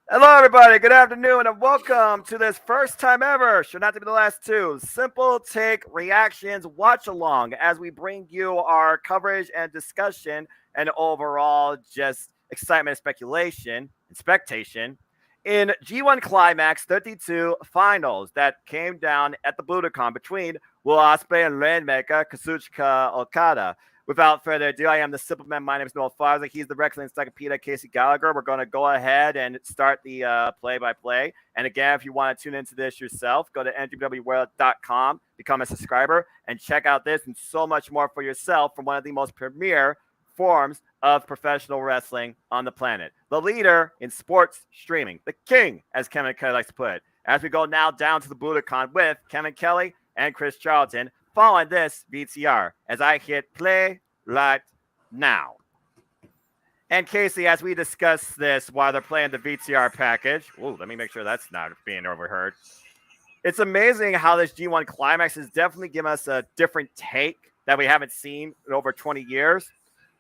Hello, everybody. Good afternoon, and welcome to this first time ever, should not to be the last two, simple take reactions watch along as we bring you our coverage and discussion and overall just excitement, speculation, and spectation in G1 Climax 32 finals that came down at the Budokan between Will Ospreay and Rainmaker Kazuchika Okada. Without further ado, I am the Simple Man. My name is Noel Farza. He's the Wrestling Encyclopedia, Casey Gallagher. We're going to go ahead and start the play-by-play. And again, if you want to tune into this yourself, go to NJPW.com, become a subscriber, and check out this and so much more for yourself from one of the most premier forms of professional wrestling on the planet. The leader in sports streaming, the king, as Kevin Kelly likes to put it. As we go now down to the Budokan with Kevin Kelly and Chris Charlton, following this VCR as I hit play right now. And Casey, as we discuss this while they're playing the VCR package, let me make sure that's not being overheard. It's amazing how this G1 Climax has definitely given us a different take that we haven't seen in over 20 years.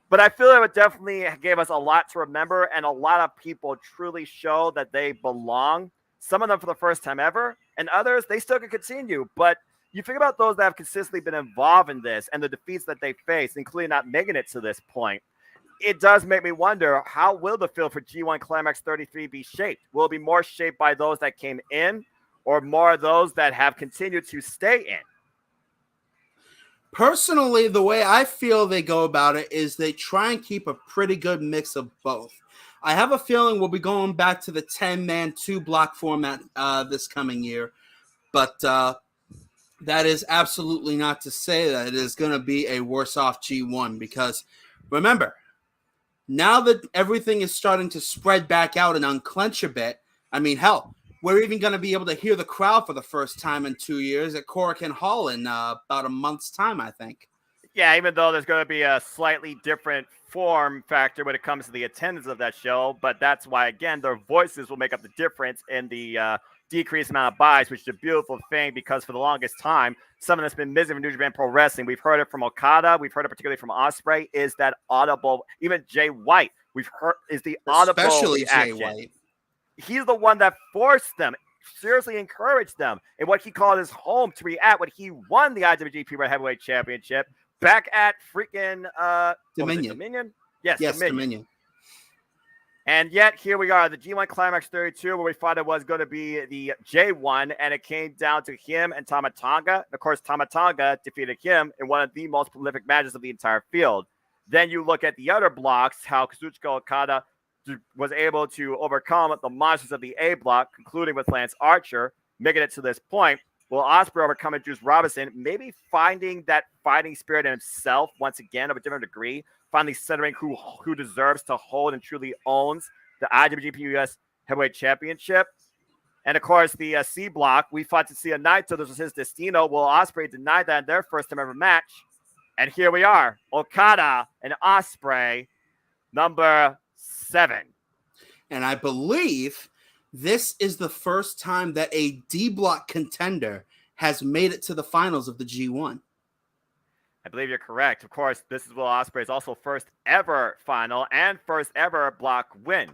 But I feel it definitely gave us a lot to remember, and a lot of people truly show that they belong. Some of them for the first time ever, and others, they still can continue. But you think about those that have consistently been involved in this and the defeats that they faced, including not making it to this point. It does make me wonder, how will the field for G1 Climax 33 be shaped? Will it be more shaped by those that came in or more of those that have continued to stay in? Personally, the way I feel they go about it is they try and keep a pretty good mix of both. I have a feeling we'll be going back to the 10-man, 2-block format this coming year, but that is absolutely not to say that it is going to be a worse off G1, because remember, now that everything is starting to spread back out and unclench a bit, I mean, hell, we're even going to be able to hear the crowd for the first time in 2 years at Korakuen Hall in about a month's time, I think. Yeah, even though there's going to be a slightly different form factor when it comes to the attendance of that show, but that's why, again, their voices will make up the difference in the decreased amount of buys, which is a beautiful thing, because for the longest time, something that's been missing from New Japan Pro Wrestling, we've heard it from Okada, we've heard it particularly from Ospreay, is that audible, even Jay White, we've heard, is the audible Especially reaction. Jay White. He's the one that forced them, seriously encouraged them in what he called his home to react when he won the IWGP World Heavyweight Championship back at freaking Dominion. Dominion? Yes, Dominion. And yet, here we are, the G1 Climax 32, where we thought it was going to be the J1, and it came down to him and Tama Tonga. Of course, Tama Tonga defeated him in one of the most prolific matches of the entire field. Then you look at the other blocks, how Kazuchika Okada was able to overcome the monsters of the A block, concluding with Lance Archer, making it to this point. Will Ospreay overcoming Juice Robinson, maybe finding that fighting spirit in himself once again of a different degree, finally centering who deserves to hold and truly owns the IWGP US Heavyweight Championship. And of course, the C block, we fought to see a Naito. This was his destino. Will Ospreay denied that in their first time ever match. And here we are, Okada and Ospreay, number 7. And I believe this is the first time that a D-block contender has made it to the finals of the G1. I believe you're correct. Of course, this is Will Ospreay's also first ever final and first ever block win.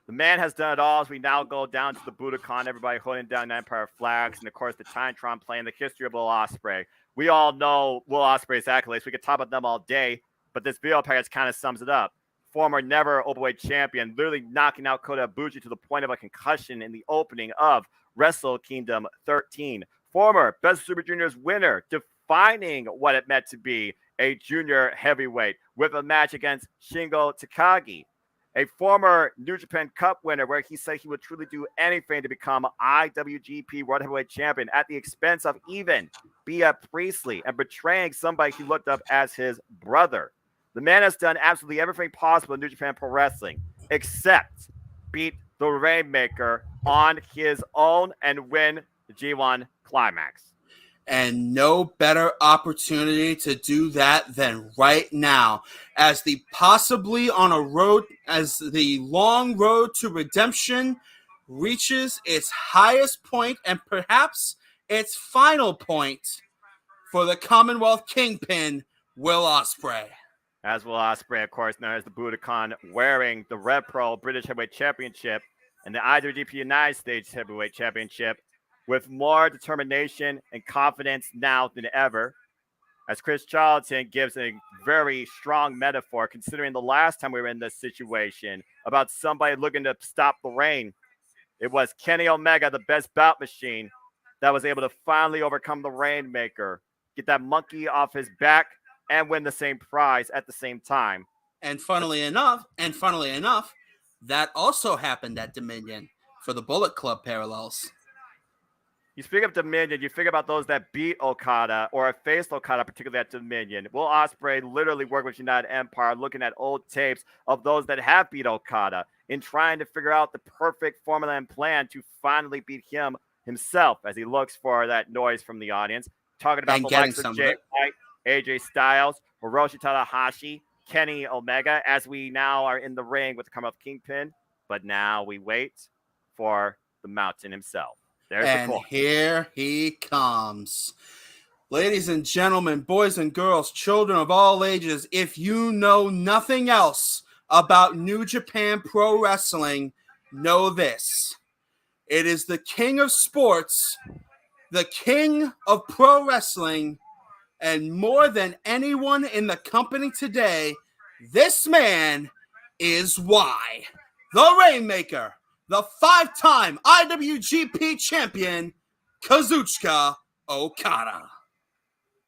The man has done it all as we now go down to the Budokan, everybody holding down Empire flags, and of course the Titantron playing the history of Will Ospreay. We all know Will Ospreay's accolades. We could talk about them all day, but this video package kind of sums it up. Former never openweight champion, literally knocking out Kota Ibushi to the point of a concussion in the opening of WrestleKingdom 13. Former Best Super Juniors winner, defining what it meant to be a junior heavyweight with a match against Shingo Takagi. A former New Japan Cup winner where he said he would truly do anything to become IWGP World Heavyweight Champion at the expense of even Bea Priestley and betraying somebody he looked up as his brother. The man has done absolutely everything possible in New Japan Pro Wrestling except beat the Rainmaker on his own and win the G1 Climax. And no better opportunity to do that than right now, as the long road to redemption reaches its highest point and perhaps its final point for the Commonwealth Kingpin, Will Ospreay. As Will Ospreay, of course, known as the Budokan, wearing the Red Pro British Heavyweight Championship and the IWGP United States Heavyweight Championship with more determination and confidence now than ever. As Chris Charlton gives a very strong metaphor, considering the last time we were in this situation about somebody looking to stop the reign. It was Kenny Omega, the best bout machine, that was able to finally overcome the Rainmaker, get that monkey off his back, and win the same prize at the same time. And funnily enough, that also happened at Dominion for the Bullet Club parallels. You speak of Dominion, you think about those that beat Okada or faced Okada, particularly at Dominion. Will Ospreay literally worked with United Empire, looking at old tapes of those that have beat Okada in trying to figure out the perfect formula and plan to finally beat him himself as he looks for that noise from the audience. Talking about the likes of Jay White, AJ Styles, Hiroshi Tanahashi, Kenny Omega, as we now are in the ring with the come of Kingpin. But now we wait for the Mountain himself. And here he comes. Ladies and gentlemen, boys and girls, children of all ages, if you know nothing else about New Japan Pro Wrestling, know this. It is the king of sports, the king of pro wrestling, and more than anyone in the company today, this man is why. The Rainmaker, the 5-time IWGP champion, Kazuchika Okada.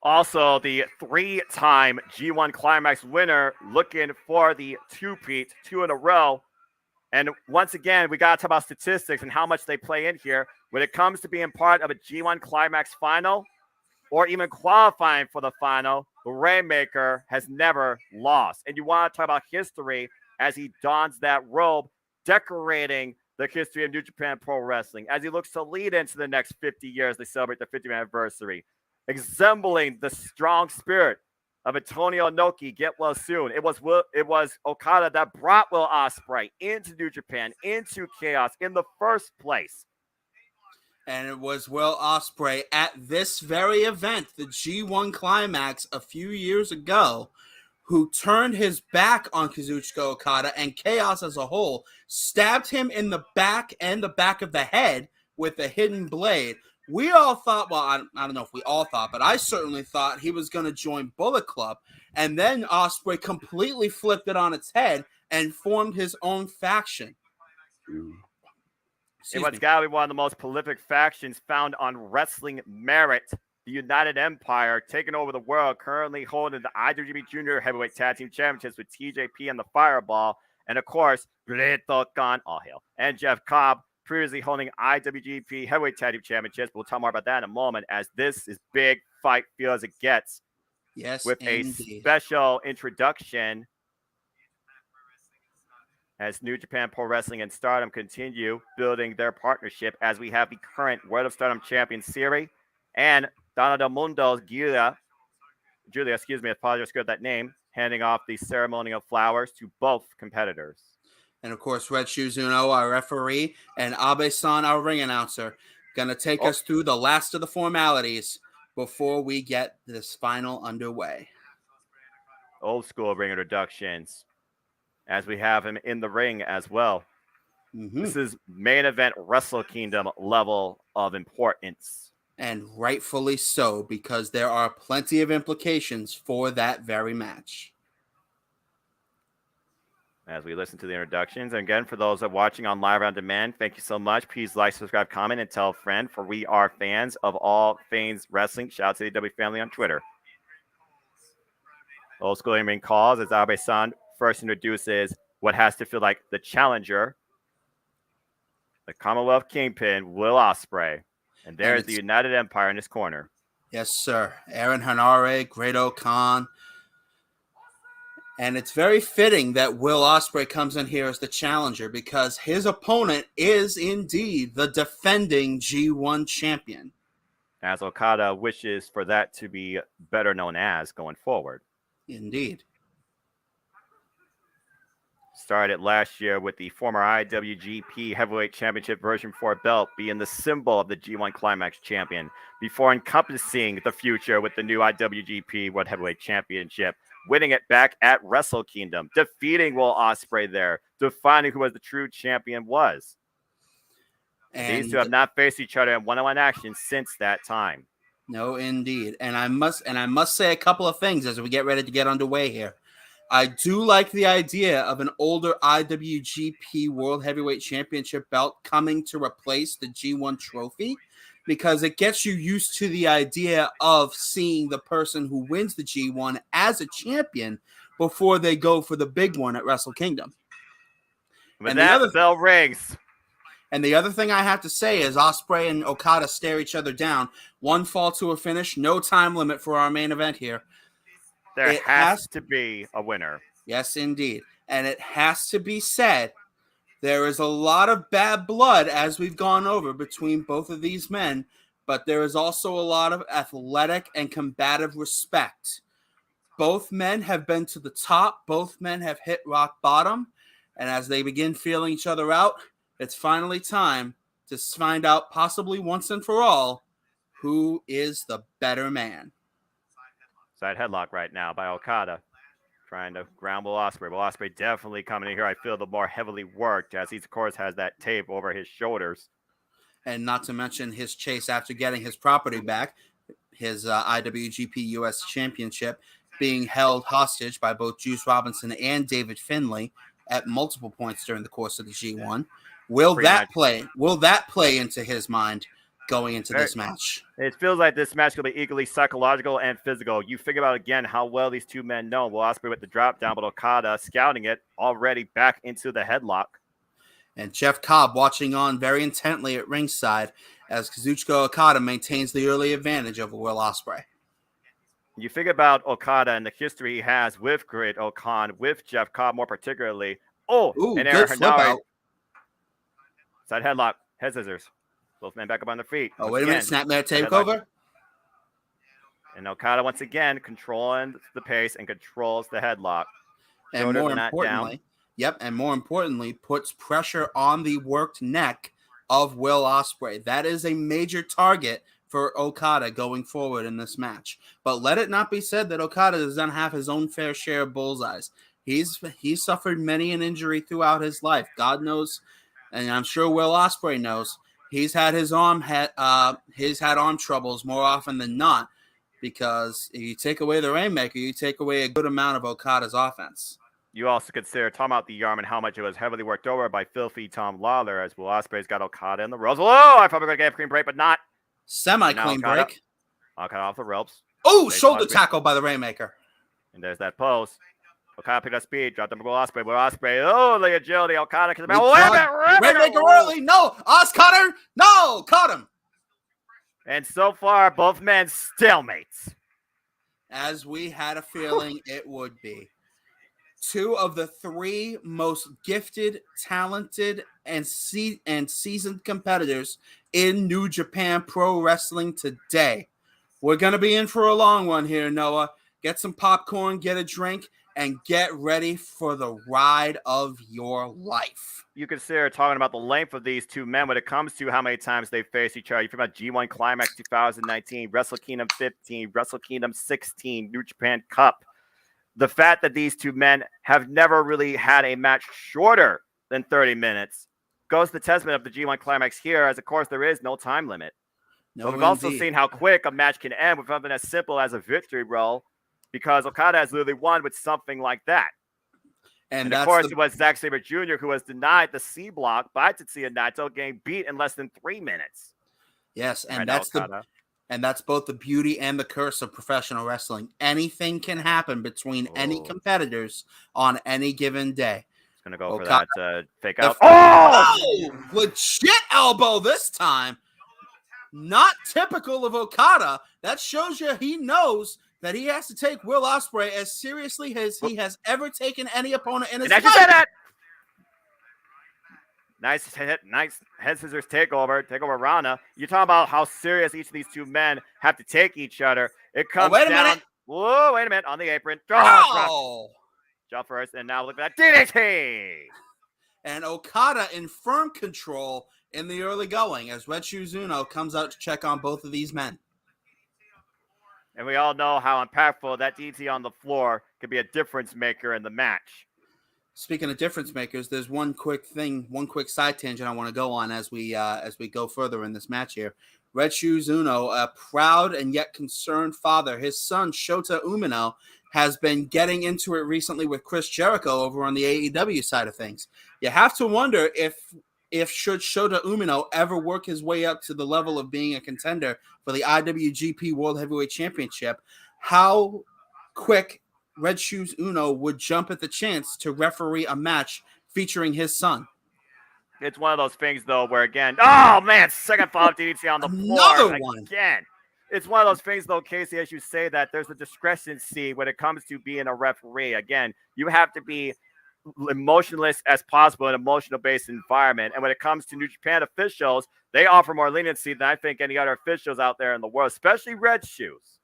Also, the 3-time G1 Climax winner, looking for the two-peat, 2 in a row. And once again, we got to talk about statistics and how much they play in here. When it comes to being part of a G1 Climax final or even qualifying for the final, the Rainmaker has never lost. And you want to talk about history as he dons that robe, decorating the history of New Japan Pro Wrestling as he looks to lead into the next 50 years. They celebrate the 50th anniversary, resembling the strong spirit of Antonio Inoki, get well soon. It was Okada that brought Will Ospreay into New Japan, into Chaos in the first place. And it was Will Ospreay at this very event, the G1 Climax a few years ago, who turned his back on Kazuchika Okada and Chaos as a whole, stabbed him in the back and the back of the head with a hidden blade. We all thought, well, I don't know if we all thought, but I certainly thought he was going to join Bullet Club. And then Ospreay completely flipped it on its head and formed his own faction. It was got to be one of the most prolific factions found on Wrestling Merit. The United Empire taking over the world, currently holding the IWGP Junior Heavyweight Tag Team Championships with TJP and the Fireball. And of course, Greto Khan, all hail, and Jeff Cobb, previously holding IWGP Heavyweight Tag Team Championships. We'll talk more about that in a moment, as this is big fight feel as it gets. Yes, with indeed. A special introduction as New Japan Pro Wrestling and Stardom continue building their partnership, as we have the current World of Stardom Champion Siri and Donna Del Mundo's Julia, excuse me, I apologize for that name, handing off the ceremonial flowers to both competitors. And, of course, Red Shoes Uno, our referee, and Abe-san, our ring announcer, going to take us through the last of the formalities before we get this final underway. Old school ring introductions, as we have him in the ring as well. Mm-hmm. This is main event WrestleKingdom level of importance. And rightfully so, because there are plenty of implications for that very match. As we listen to the introductions, and again, for those that are watching on Live on Demand, thank you so much. Please like, subscribe, comment, and tell a friend, for we are fans of all things wrestling. Shout out to the W family on Twitter. Old school in-ring calls as Abe-san first introduces what has to feel like the challenger, the Commonwealth Kingpin, Will Ospreay. And there's the United Empire in his corner. Yes, sir. Aaron Hanare, Greto Khan. And it's very fitting that Will Ospreay comes in here as the challenger, because his opponent is indeed the defending G1 champion. As Okada wishes for that to be better known as going forward. Indeed. Started last year with the former IWGP Heavyweight Championship version 4 belt being the symbol of the G1 Climax champion, before encompassing the future with the new IWGP World Heavyweight Championship, winning it back at WrestleKingdom, defeating Will Ospreay there, defining who was the true champion was. And these two And have not faced each other in one-on-one action since that time. no, indeed. And I must say a couple of things as we get ready to get underway here. I do like the idea of an older IWGP World Heavyweight Championship belt coming to replace the G1 trophy, because it gets you used to the idea of seeing the person who wins the G1 as a champion before they go for the big one at WrestleKingdom. With that, the bell rings. And the other thing I have to say is Ospreay and Okada stare each other down. One fall to a finish. No time limit for our main event here. There has to be a winner. Yes, indeed. And it has to be said, there is a lot of bad blood, as we've gone over, between both of these men, but there is also a lot of athletic and combative respect. Both men have been to the top. Both men have hit rock bottom. And as they begin feeling each other out, it's finally time to find out, possibly once and for all, who is the better man. Side headlock right now by Okada. Trying to ground Will Ospreay. Will Ospreay definitely coming in here. I feel the more heavily worked, as he, of course, has that tape over his shoulders. And not to mention his chase after getting his property back, his IWGP US Championship being held hostage by both Juice Robinson and David Finlay at multiple points during the course of the G1. Will that play into his mind going into this match? It feels like this match will be equally psychological and physical. You figure out again how well these two men know. Will Ospreay with the drop down, but Okada scouting it already back into the headlock. And Jeff Cobb watching on very intently at ringside as Kazuchika Okada maintains the early advantage over Will Ospreay. You figure about Okada and the history he has with Great Okan, with Jeff Cobb more particularly. And Aaron Henare. Side headlock, head scissors. Both men back up on their feet. Wait a minute. Snapmare takeover. And Okada once again controlling the pace and controls the headlock. And more importantly, puts pressure on the worked neck of Will Ospreay. That is a major target for Okada going forward in this match. But let it not be said that Okada does not have his own fair share of bullseyes. He's suffered many an injury throughout his life. God knows, and I'm sure Will Ospreay knows, he's had arm troubles more often than not, because if you take away the Rainmaker, you take away a good amount of Okada's offense. You also consider talking about the arm and how much it was heavily worked over by filthy Tom Lawler, as Will Ospreay's got Okada in the ropes. I probably going to get a clean break, but not. Semi-clean break. Okada off the ropes. Shoulder tackle by the Rainmaker. And there's that pose. Okada picked up speed, dropped him Will Ospreay. Will Ospreay, the agility. Okada can Rainmaker early. No, Cutter. No, caught him. And so far, both men stalemates. As we had a feeling it would be. Two of the three most gifted, talented, and seasoned competitors in New Japan Pro Wrestling today. We're going to be in for a long one here, Noah. Get some popcorn, get a drink, and get ready for the ride of your life. You consider talking about the length of these two men when it comes to how many times they face each other. You think about G1 Climax 2019, WrestleKingdom 15, WrestleKingdom 16, New Japan Cup. The fact that these two men have never really had a match shorter than 30 minutes goes to the testament of the G1 Climax here, as of course there is no time limit. But we've also seen how quick a match can end with something as simple as a victory roll, because Okada has literally won with something like that. And of course, it was Zack Sabre Jr. who was denied the C block by Tetsuya Naito, getting beat in less than 3 minutes. Yes, and that's both the beauty and the curse of professional wrestling. Anything can happen between any competitors on any given day. It's going to go for that fake out. Legit elbow this time. Not typical of Okada. That shows you he knows that he has to take Will Ospreay as seriously as he has ever taken any opponent in his life. Nice head scissors takeover Rana. You're talking about how serious each of these two men have to take each other. It comes down. Whoa, wait a minute. On the apron. Jump first, and now look at that DDT. And Okada in firm control in the early going as Red Shoes Uno comes out to check on both of these men. And we all know how impactful that DDT on the floor could be a difference maker in the match. Speaking of difference makers, there's one quick side tangent I want to go on as we go further in this match here. Red Shoes Uno, a proud and yet concerned father, his son Shota Umino has been getting into it recently with Chris Jericho over on the AEW side of things. You have to wonder if should Shota Umino ever work his way up to the level of being a contender for the IWGP World Heavyweight Championship, how quick Red Shoes Uno would jump at the chance to referee a match featuring his son. It's one of those things, though, where again, oh man, second follow-up DDT on the floor again. It's one of those things, though, Casey, as you say that there's a discrepancy when it comes to being a referee. Again, you have to be emotionless as possible in an emotional-based environment. And when it comes to New Japan officials, they offer more leniency than I think any other officials out there in the world, especially Red Shoes.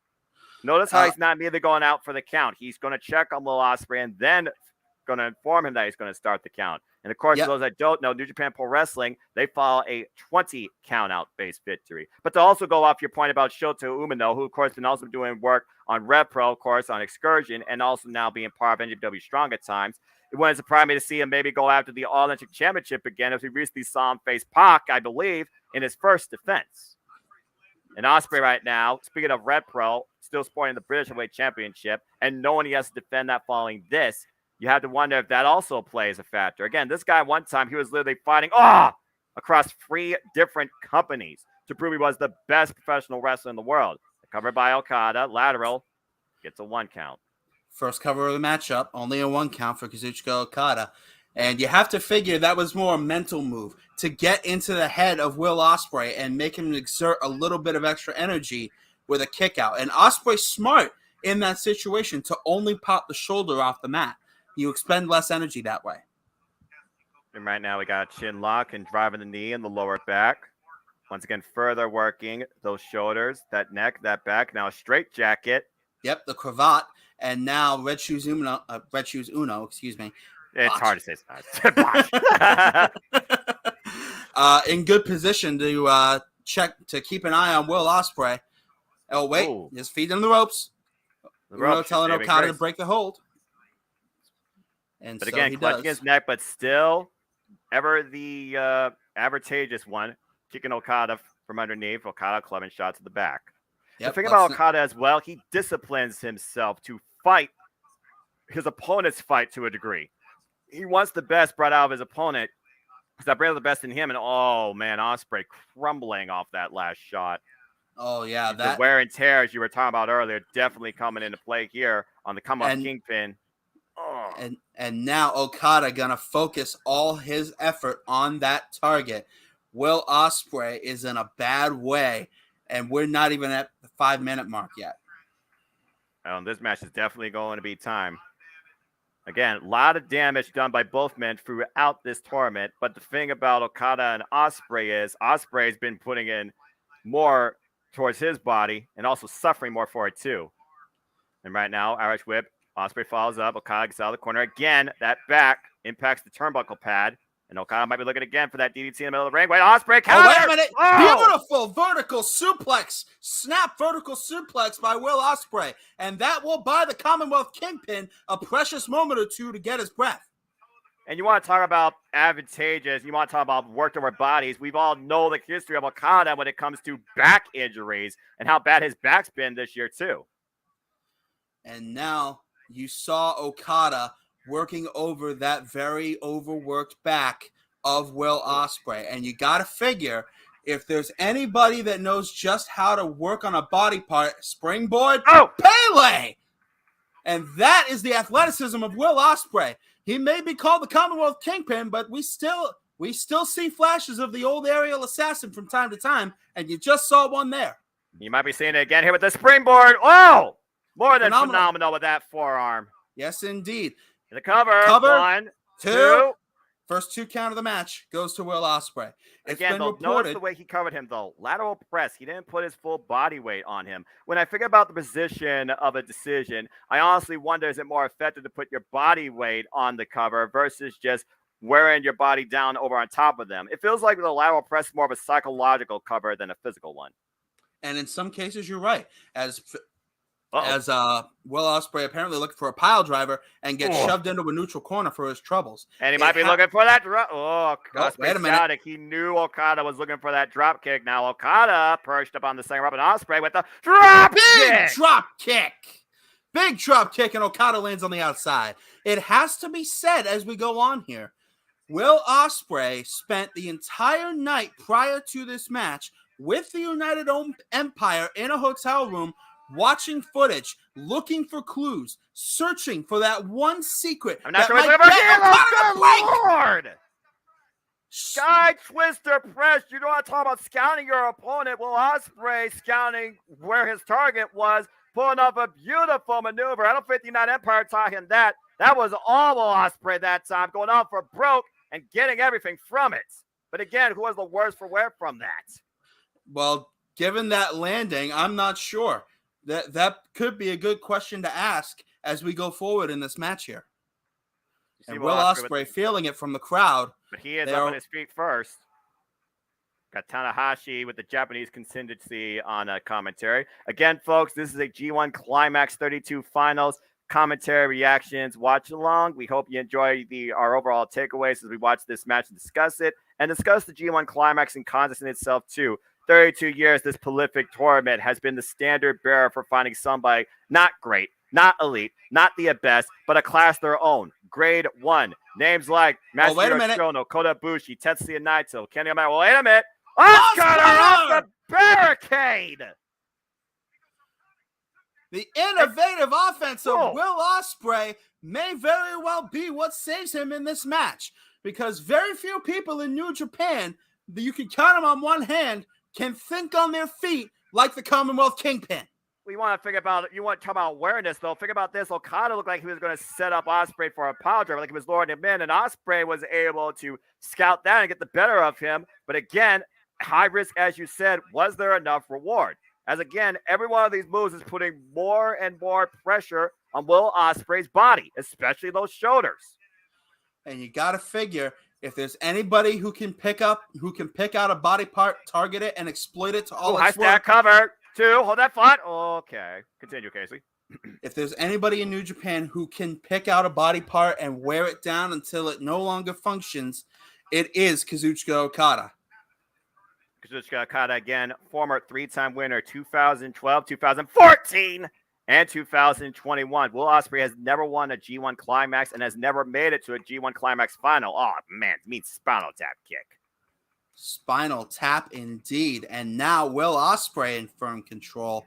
Notice how he's not immediately going out for the count. He's going to check on Will Ospreay and then going to inform him that he's going to start the count. And of course, for those that don't know, New Japan Pro Wrestling, they follow a 20 count-out based victory. But to also go off your point about Shota Umino, who of course been also doing work on Rev Pro, of course, on Excursion, and also now being part of NJPW Strong at times, it wouldn't surprise me to see him maybe go after the All-Atlantic Championship again, as we recently saw him face Pac, I believe, in his first defense. And Ospreay right now, speaking of Red Pro, still sporting the British Heavyweight Championship, and knowing he has to defend that following this, you have to wonder if that also plays a factor. Again, this guy one time, he was literally fighting across 3 different companies to prove he was the best professional wrestler in the world. Covered by Okada, lateral, gets a 1 count. First cover of the matchup, only a 1 count for Kazuchika Okada. And you have to figure that was more a mental move to get into the head of Will Ospreay and make him exert a little bit of extra energy with a kick out. And Ospreay's smart in that situation to only pop the shoulder off the mat. You expend less energy that way. And right now we got chin lock and driving the knee in the lower back. Once again, further working those shoulders, that neck, that back. Now a straight jacket. Yep, the cravat. And now Red Shoes Uno, excuse me. It's hard to say. It's hard. In good position to keep an eye on Will Ospreay. Oh, wait. His feet in the ropes. Uno telling Okada to break the hold. And but again, clutching his neck, but still ever the advantageous one, kicking Okada from underneath. Okada clubbing shots to the back. The thing about Okada as well, he disciplines himself to fight his opponent's fight to a degree. He wants the best brought out of his opponent because that brings the best in him. And oh man, Ospreay crumbling off that last shot. Oh yeah, the wear and tear, as you were talking about earlier, definitely coming into play here on the come up Kingpin. Oh. And now Okada gonna focus all his effort on that target. Will Ospreay is in a bad way, and we're not even at the 5-minute mark yet. This match is definitely going to be time. Again, a lot of damage done by both men throughout this tournament. But the thing about Okada and Ospreay is Ospreay's been putting in more towards his body and also suffering more for it too. And right now, Irish Whip, Ospreay follows up. Okada gets out of the corner again. That back impacts the turnbuckle pad. And Okada might be looking again for that DDT in the middle of the ring. Wait, Ospreay counter! Oh, wait a minute! Oh! Beautiful vertical suplex! Snap vertical suplex by Will Ospreay. And that will buy the Commonwealth Kingpin a precious moment or two to get his breath. And you want to talk about advantageous, you want to talk about worked over bodies. We've all know the history of Okada when it comes to back injuries and how bad his back's been this year too. And now you saw Okada working over that very overworked back of Will Ospreay. And you got to figure, if there's anybody that knows just how to work on a body part, springboard, Pele! And that is the athleticism of Will Ospreay. He may be called the Commonwealth Kingpin, but we still see flashes of the old aerial assassin from time to time, and you just saw one there. You might be seeing it again here with the springboard. Oh! More than phenomenal with that forearm. Yes, indeed. The cover. 1, 2. First 2 count of the match goes to Will Ospreay. Again, though, notice the way he covered him, though. Lateral press. He didn't put his full body weight on him. When I figure about the position of a decision, I honestly wonder, is it more effective to put your body weight on the cover versus just wearing your body down over on top of them? It feels like the lateral press is more of a psychological cover than a physical one. And in some cases, you're right. As as Will Ospreay apparently looking for a pile driver and gets shoved into a neutral corner for his troubles. And he might be looking for that drop. Wait a minute. He knew Okada was looking for that drop kick. Now Okada perched up on the second rope, and Ospreay with the drop kick. Big drop kick, and Okada lands on the outside. It has to be said as we go on here, Will Ospreay spent the entire night prior to this match with the United Empire in a hotel room, watching footage, looking for clues, searching for that one secret. I'm not sure he's looking for. Good Lord! Sky Twister press. You know what I'm talking about? Scouting your opponent. Will Ospreay scouting where his target was, pulling off a beautiful maneuver. I don't 59 Empire taught him that. That was all Will Ospreay that time, going on for broke and getting everything from it. But again, who was the worst for wear from that? Well, given that landing, I'm not sure. That could be a good question to ask as we go forward in this match here. And Will Ospreay feeling it from the crowd. But he is up on his feet first. Got Tanahashi with the Japanese contingency on commentary. Again, folks, this is a G1 Climax 32 Finals commentary reactions watch along. We hope you enjoy our overall takeaways as we watch this match and discuss it, and discuss the G1 Climax and contest in itself too. 32 years, this prolific tournament has been the standard bearer for finding somebody not great, not elite, not the best, but a class their own. Grade 1. Names like Masahiro Chono, Kota Ibushi, Tetsuya Naito, Kenny Omega. Wait a minute. Oscar off the barricade! The innovative offense of Will Ospreay may very well be what saves him in this match, because very few people in New Japan, you can count them on one hand, can think on their feet like the Commonwealth Kingpin. You want to talk about awareness, though. Think about this. Okada looked like he was going to set up Ospreay for a power driver, like he was luring him in, and Ospreay was able to scout that and get the better of him. But again, high risk, as you said. Was there enough reward? As again, every one of these moves is putting more and more pressure on Will Ospreay's body, especially those shoulders. And you got to figure, if there's anybody who can pick out a body part, target it, and exploit it to all its worth. High stack cover. 2. Hold that thought. Okay. Continue, Casey. If there's anybody in New Japan who can pick out a body part and wear it down until it no longer functions, it is Kazuchika Okada. Kazuchika Okada, again, former 3-time winner, 2012, 2014, and 2021. Will Ospreay has never won a G1 Climax and has never made it to a G1 Climax final. Oh, man, it means spinal tap kick. Spinal tap indeed. And now Will Ospreay in firm control.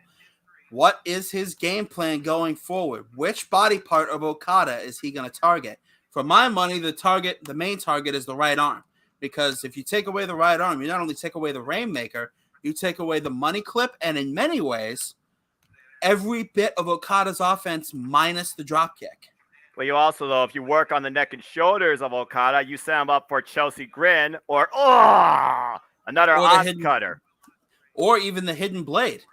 What is his game plan going forward? Which body part of Okada is he going to target? For my money, the main target is the right arm. Because if you take away the right arm, you not only take away the Rainmaker, you take away the money clip, and in many ways, every bit of Okada's offense minus the dropkick. Well, you also, though, if you work on the neck and shoulders of Okada, you set him up for Chelsea Grin or another Oz cutter. Or even the hidden blade.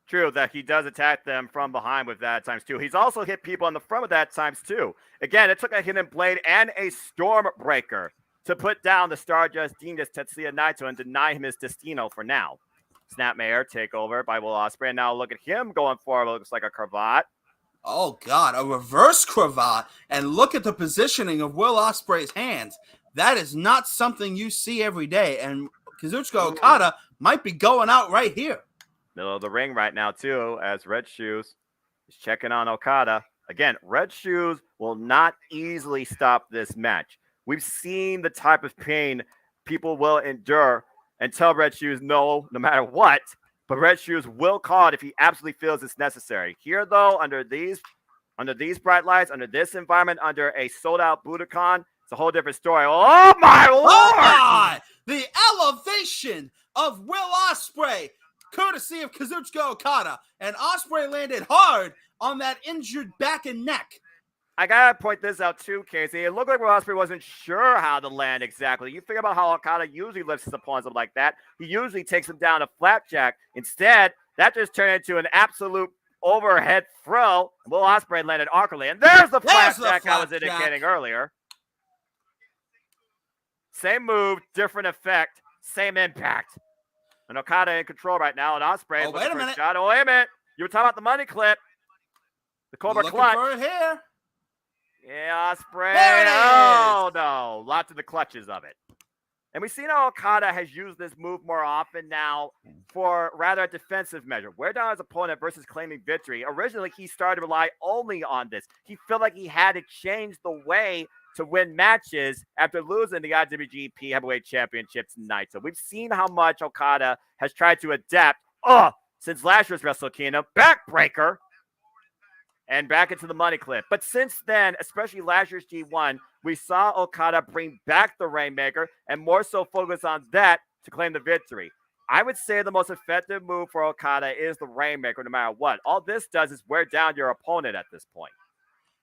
True, that he does attack them from behind with that at times, too. He's also hit people in the front with that at times, too. Again, it took a hidden blade and a Stormbreaker to put down the Stardust Genius Tetsuya Naito and deny him his destino for now. Snapmare takeover by Will Ospreay. And now look at him going forward. Looks like a cravat. Oh, God, a reverse cravat. And look at the positioning of Will Ospreay's hands. That is not something you see every day. And Kazuchika Okada might be going out right here. Middle of the ring right now, too, as Red Shoes is checking on Okada. Again, Red Shoes will not easily stop this match. We've seen the type of pain people will endure and tell Red Shoes no matter what. But Red Shoes will call it if he absolutely feels it's necessary. Here, though, under these bright lights, under this environment, under a sold-out Budokan, it's a whole different story. Oh, my Lord! Oh, my! The elevation of Will Ospreay, courtesy of Kazuchika Okada. And Ospreay landed hard on that injured back and neck. I gotta point this out too, Casey. It looked like Will Ospreay wasn't sure how to land exactly. You think about how Okada usually lifts his opponents up like that. He usually takes him down a flapjack. Instead, that just turned into an absolute overhead throw. Will Ospreay landed awkwardly. And there's the flapjack I was indicating earlier. Same move, different effect, same impact. And Okada in control right now. And Ospreay with the first shot. Oh, wait a minute. You were talking about the money clip. The Cobra Looking clutch. for it here. Yeah, Ospreay. There it is. Oh, no. Lots of the clutches of it. And we've seen how Okada has used this move more often now for rather a defensive measure. Wear down his opponent versus claiming victory. Originally, he started to rely only on this. He felt like he had to change the way to win matches after losing the IWGP Heavyweight Championship tonight. So we've seen how much Okada has tried to adapt since last year's WrestleKingdom. Backbreaker. And back into the money clip. But since then, especially last year's G1, we saw Okada bring back the Rainmaker and more so focus on that to claim the victory. I would say the most effective move for Okada is the Rainmaker no matter what. All this does is wear down your opponent at this point.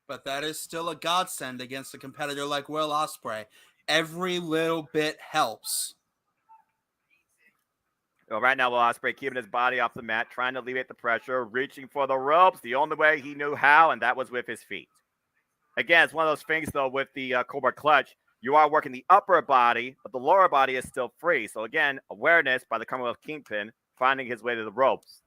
But that is still a godsend against a competitor like Will Ospreay. Every little bit helps. Well, right now, Will Ospreay keeping his body off the mat, trying to alleviate the pressure, reaching for the ropes the only way he knew how, and that was with his feet. Again, it's one of those things, though, with the Cobra Clutch. You are working the upper body, but the lower body is still free. So, again, awareness by the Commonwealth Kingpin, finding his way to the ropes.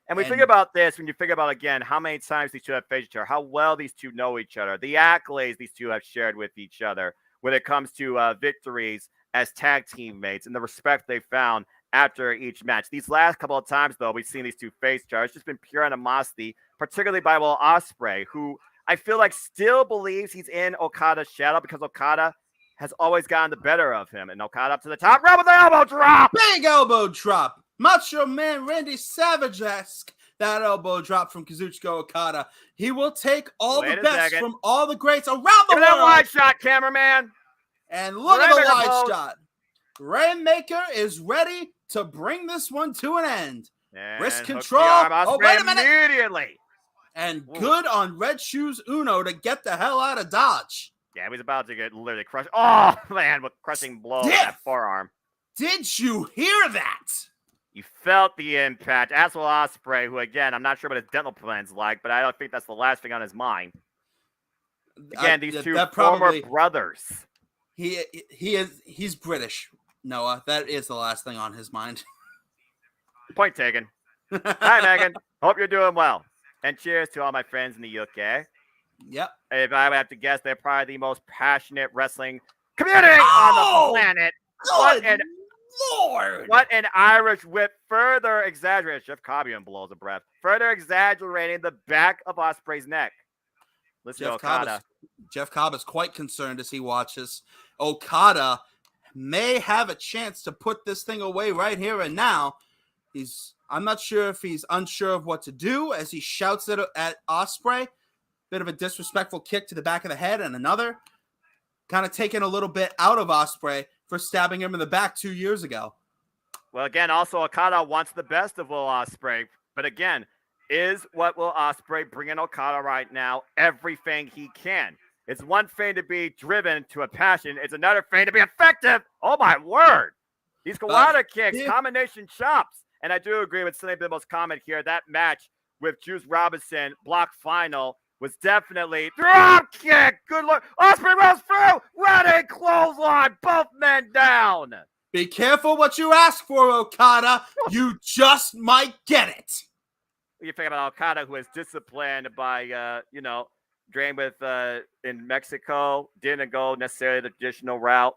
And we think about this when you think about, again, how many times these two have faced each other, how well these two know each other, the accolades these two have shared with each other when it comes to victories as tag teammates and the respect they found after each match. These last couple of times, though, we've seen these two face each other. It's just been pure animosity, particularly by Will Ospreay, who I feel like still believes he's in Okada's shadow because Okada has always gotten the better of him. And Okada up to the top rope with the elbow drop. Big elbow drop. Macho Man Randy Savage-esque. That elbow drop from Kazuchika Okada. He will take all the best from all the greats around the world. That wide shot, cameraman. And look at the wide shot. Rainmaker is ready to bring this one to an end. And wrist control. Oh, wait a minute. Immediately. And good on Red Shoes Uno to get the hell out of Dodge. Yeah, he was about to get literally crushed. Oh, man, with crushing blow with that forearm. Did you hear that? You felt the impact. As will Ospreay, who, again, I'm not sure what his dental plan's like, but I don't think that's the last thing on his mind. Again, these two former brothers. He's British, Noah. That is the last thing on his mind. Point taken. Hi, Megan. Hope you're doing well. And cheers to all my friends in the UK. Yep. If I would have to guess, they're probably the most passionate wrestling community on the planet. Good Lord. What an Irish whip. Further exaggerating. Jeff Cobb blows a breath. Further exaggerating the back of Ospreay's neck. Listen to Okada. Jeff Cobb is quite concerned as he watches. Okada may have a chance to put this thing away right here and now. I'm not sure if he's unsure of what to do as he shouts it at Ospreay. Bit of a disrespectful kick to the back of the head and another. Kind of taking a little bit out of Ospreay for stabbing him in the back 2 years ago. Well, again, also Okada wants the best of Will Ospreay. But again, is what Will Ospreay bring in Okada right now everything he can? It's one thing to be driven to a passion. It's another thing to be effective. Oh, my word. These Kawada kicks, combination chops. And I do agree with something the most common here. That match with Juice Robinson, block final, was definitely drop kick. Good Lord. Ospreay rolls through. Running clothesline. Both men down. Be careful what you ask for, Okada. You just might get it. You think about Okada, who is disciplined by, trained with in Mexico, didn't go necessarily the traditional route.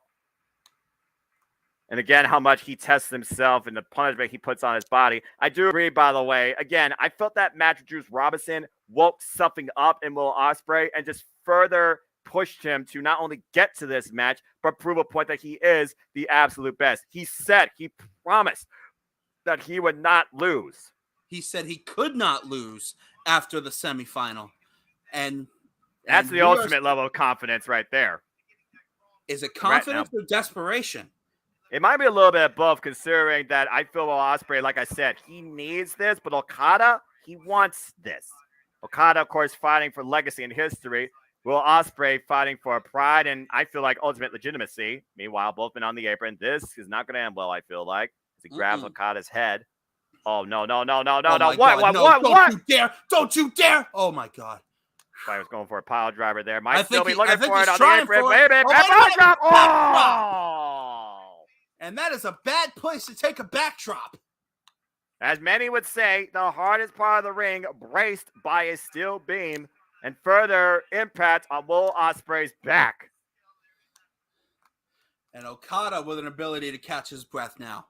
And again, how much he tests himself and the punishment he puts on his body. I do agree, by the way. Again, I felt that match with Juice Robinson woke something up in Will Ospreay and just further pushed him to not only get to this match, but prove a point that he is the absolute best. He promised that he would not lose. He said he could not lose after the semifinal. And that's the ultimate level of confidence right there. Is it confidence or desperation? It might be a little bit of both, considering that I feel Will Ospreay, like I said, he needs this, but Okada, he wants this. Okada, of course, fighting for legacy and history. Will Ospreay fighting for pride and I feel like ultimate legitimacy. Meanwhile, both men on the apron. This is not going to end well, I feel like. As he grabs Okada's head. Oh, no. What? Don't you dare. Don't you dare. Oh, my God. I was going for a pile driver there. Might still be looking for it on the apron. Baby, drop. Oh! And that is a bad place to take a backdrop. As many would say, the hardest part of the ring braced by a steel beam and further impact on Will Ospreay's back. And Okada with an ability to catch his breath now.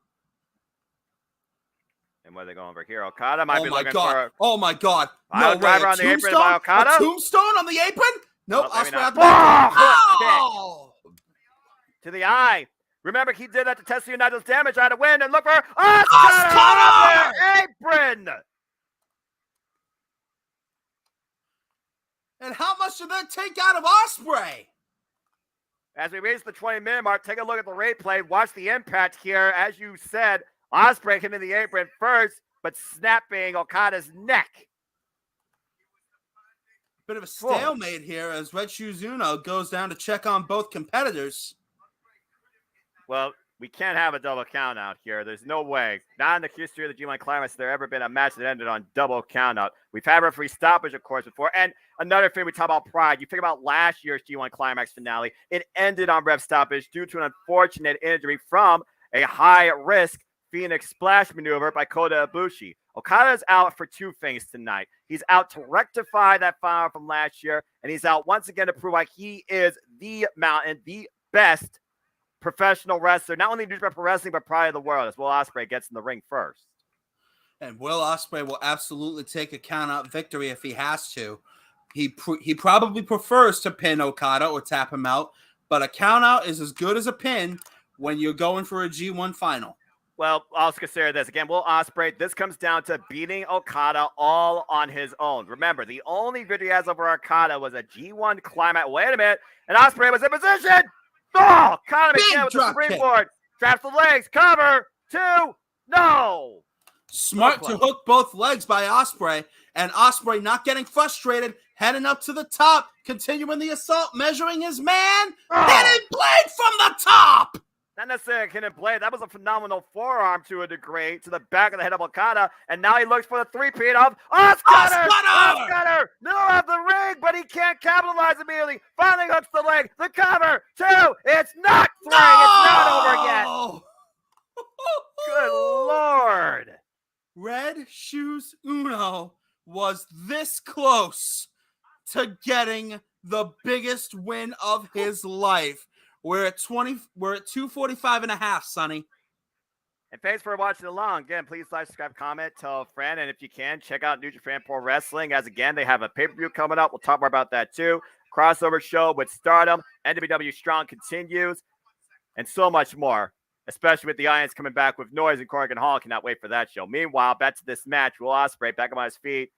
And where are they going over here? Okada might be looking for... Oh, my God. No way. On the apron by Okada? A tombstone on the apron? Nope. Ospreay out the back. Oh! To the eye. Remember, he did that to test United's damage. Trying to win and look for Oscar on the apron. And how much did that take out of Ospreay? As we reach the 20-minute mark, take a look at the replay. Watch the impact here. As you said, Ospreay came in the apron first, but snapping Okada's neck. Bit of a stalemate here as Red Shoes Uno goes down to check on both competitors. Well, we can't have a double count out here. There's no way. Not in the history of the G1 Climax has there ever been a match that ended on double count out. We've had referee stoppage, of course, before. And another thing, we talk about pride. You think about last year's G1 Climax finale. It ended on ref stoppage due to an unfortunate injury from a high-risk Phoenix Splash maneuver by Kota Ibushi. Okada's out for two things tonight. He's out to rectify that foul from last year, and he's out once again to prove why he is the mountain, the best professional wrestler, not only in New Japan Pro Wrestling, but probably the world, as Will Ospreay gets in the ring first. And Will Ospreay will absolutely take a count-out victory if he has to. He probably prefers to pin Okada or tap him out, but a count-out is as good as a pin when you're going for a G1 final. Well, I'll consider this. Again, Will Ospreay, this comes down to beating Okada all on his own. Remember, the only victory he has over Okada was a G1 Climax. Wait a minute. And Ospreay was in position. Oh, Okada again with the springboard. Traps the legs. Cover. 2. No. Smart to hook both legs by Ospreay. And Ospreay not getting frustrated. Heading up to the top. Continuing the assault. Measuring his man. Hidden blade from the top. Not necessarily a hidden blade. That was a phenomenal forearm to a degree to the back of the head of Okada. And now he looks for the three-peat of Oscar! Middle of the ring, but he can't capitalize immediately. Finally hooks the leg. The cover. 2. It's not 3. No! It's not over yet. Good Lord. Red Shoes Uno was this close to getting the biggest win of his life. We're at 245.5, Sonny. And thanks for watching along. Again, please like, subscribe, comment, tell a friend, and if you can, check out New Japan Pro Wrestling. As again, they have a pay-per-view coming up. We'll talk more about that too. Crossover show with Stardom. NJPW Strong continues, and so much more. Especially with the Irons coming back with Noise and Corrigan Hall. Cannot wait for that show. Meanwhile, back to this match. Will Ospreay back up on his feet.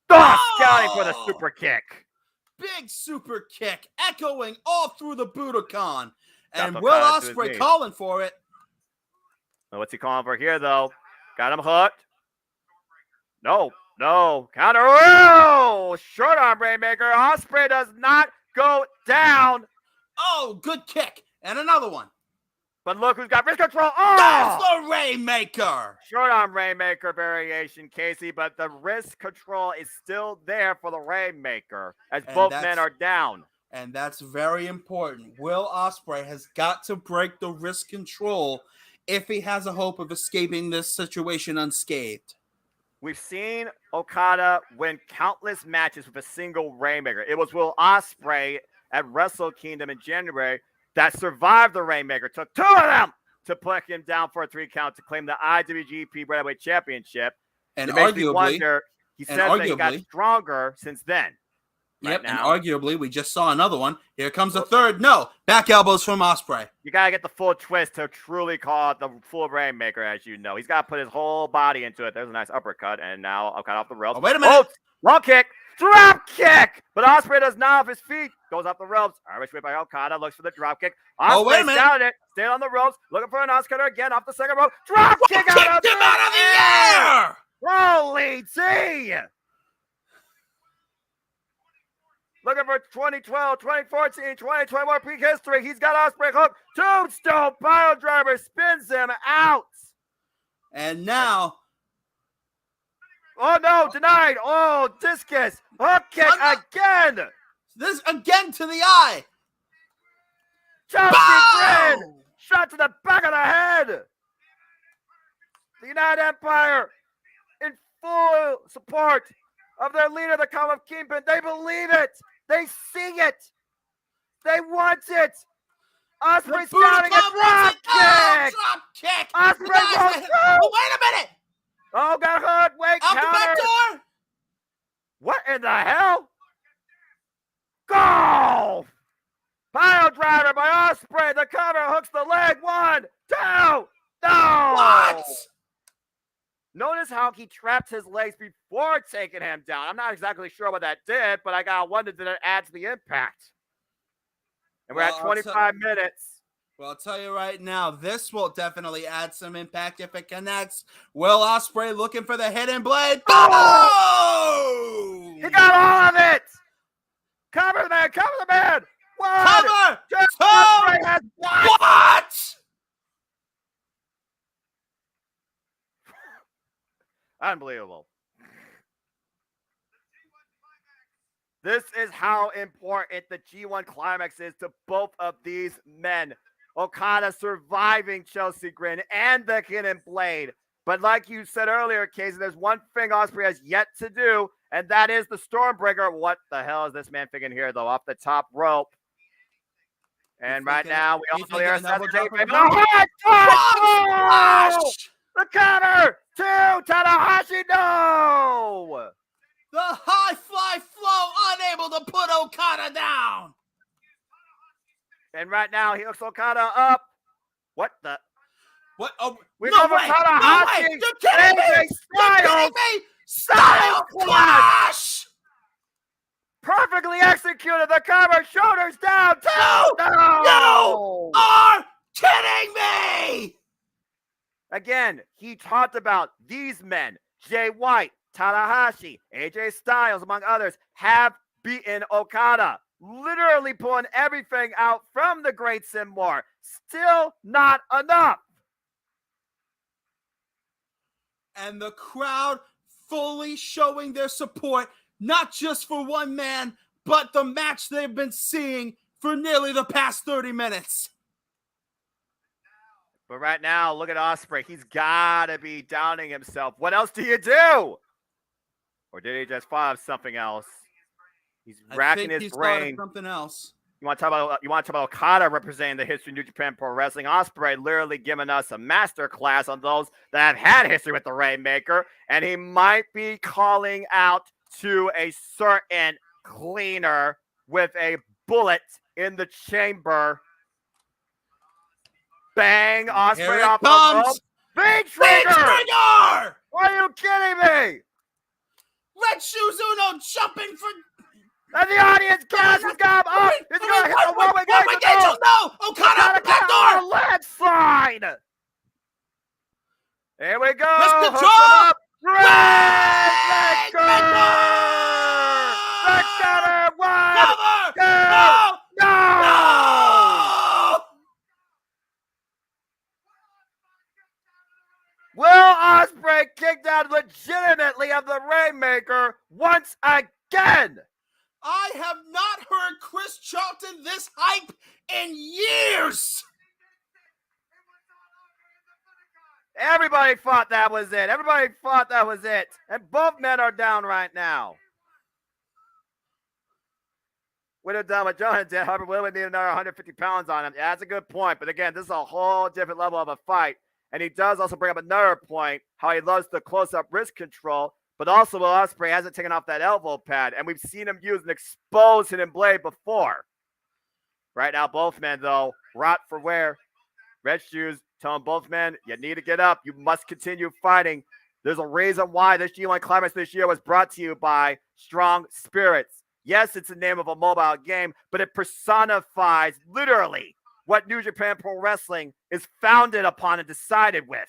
Scouting for the super kick. Big super kick echoing all through the Budokan. And Will Ospreay calling for it. Well, what's he calling for here, though? Got him hooked. No. Counter. Oh! Short arm Rainmaker. Ospreay does not go down. Oh, good kick. And another one. But look who's got wrist control. Oh! That's the Rainmaker. Short arm Rainmaker variation, Casey, but the wrist control is still there for the Rainmaker as both men are down. And that's very important. Will Ospreay has got to break the wrist control if he has a hope of escaping this situation unscathed. We've seen Okada win countless matches with a single Rainmaker. It was Will Ospreay at WrestleKingdom in January that survived the Rainmaker. Took 2 of them to put him down for a 3 count to claim the IWGP Breadweight Championship. And arguably, he says that he got stronger since then. Yep, and arguably, we just saw another one. Here comes a third. No, back elbows from Ospreay. You got to get the full twist to truly call it the full Rainmaker, as you know. He's got to put his whole body into it. There's a nice uppercut, and now I'll cut off the ropes. Oh, wait a minute. Long kick. Drop kick. But Ospreay does not off his feet. Goes off the ropes. Irish whip by Okada. Looks for the drop kick. Ospreay down it. Stayed on the ropes. Looking for an Oscar again off the second rope. Drop kick out of the air. Holy T. Looking for 2012, 2014, 2021 peak history. He's got Ospreay hooked. Tombstone pile driver spins him out. And now. Oh, no, denied. Oh, discus. Hook kick again. This again to the eye. Chopstick grid. Shot to the back of the head. The United Empire in full support of their leader, the Kingdom. They believe it. They see it. They want it. Ospreay shouting a drop kick. Drop kick. Ospreay goes through. Oh, wait a minute. Oh, got hooked. Wait, Out the counter. back door. What in the hell? Go! Pile driver by Ospreay. The cover hooks the leg. 1, 2. No! What? Notice how he trapped his legs before taking him down. I'm not exactly sure what that did, but I got wondered did it add to the impact. And we're at 25 minutes. Well, I'll tell you right now, this will definitely add some impact if it connects. Will Ospreay looking for the hidden blade. Oh! He got all of it! Cover the man! Cover the man! 1, Cover! 2! 2! Ospreay has What? Unbelievable. This is how important the G1 Climax is to both of these men. Okada surviving Chelsea Grin and the hidden blade. But like you said earlier, Casey, there's one thing Ospreay has yet to do, and that is the Stormbreaker. What the hell is this man thinking here, though? Off the top rope. And right now, we all hear the cover to Tanahashi. No! The high fly flow unable to put Okada down. And right now, he hooks Okada up. What the? What? Oh, we no go way! Tanahashi. No way! You're kidding me! You're kidding me! Style clash! Perfectly executed. The cover, shoulders down. You are kidding me! Again, he talked about these men, Jay White, Tanahashi, AJ Styles, among others, have beaten Okada. Literally pulling everything out from the great and more. Still not enough. And the crowd fully showing their support, not just for one man, but the match they've been seeing for nearly the past 30 minutes. But right now, look at Ospreay. He's got to be downing himself. What else do you do? Or did he just find something else? He's racking his brain. Something else. You want to talk about Okada representing the history of New Japan Pro Wrestling? Ospreay literally giving us a master class on those that have had history with the Rainmaker, and he might be calling out to a certain cleaner with a bullet in the chamber. Bang! Ospreay off the rope. Big trigger! Are you kidding me? Red Shoes Uno jumping for. And the audience gasps up. Oh, he's going to hit the one-way gate. No! Okada at the back door! Landslide! Here we go. Let's control! Rainmaker! The cover! 1, 2, no! Will Ospreay kicked out legitimately of the Rainmaker once again? I have not heard Chris Charlton this hype in years. Everybody thought that was it. And both men are down right now. Would have done what John did. However, we would need another 150 pounds on him. Yeah, that's a good point. But again, this is a whole different level of a fight. And he does also bring up another point, how he loves the close-up wrist control. But also, Will Ospreay hasn't taken off that elbow pad, and we've seen him use an exposed hidden blade before. Right now, both men, though, rot for wear. Red Shoes telling both men, you need to get up. You must continue fighting. There's a reason why this G1 Climax this year was brought to you by Strong Spirits. Yes, it's the name of a mobile game, but it personifies, literally, what New Japan Pro Wrestling is founded upon and decided with.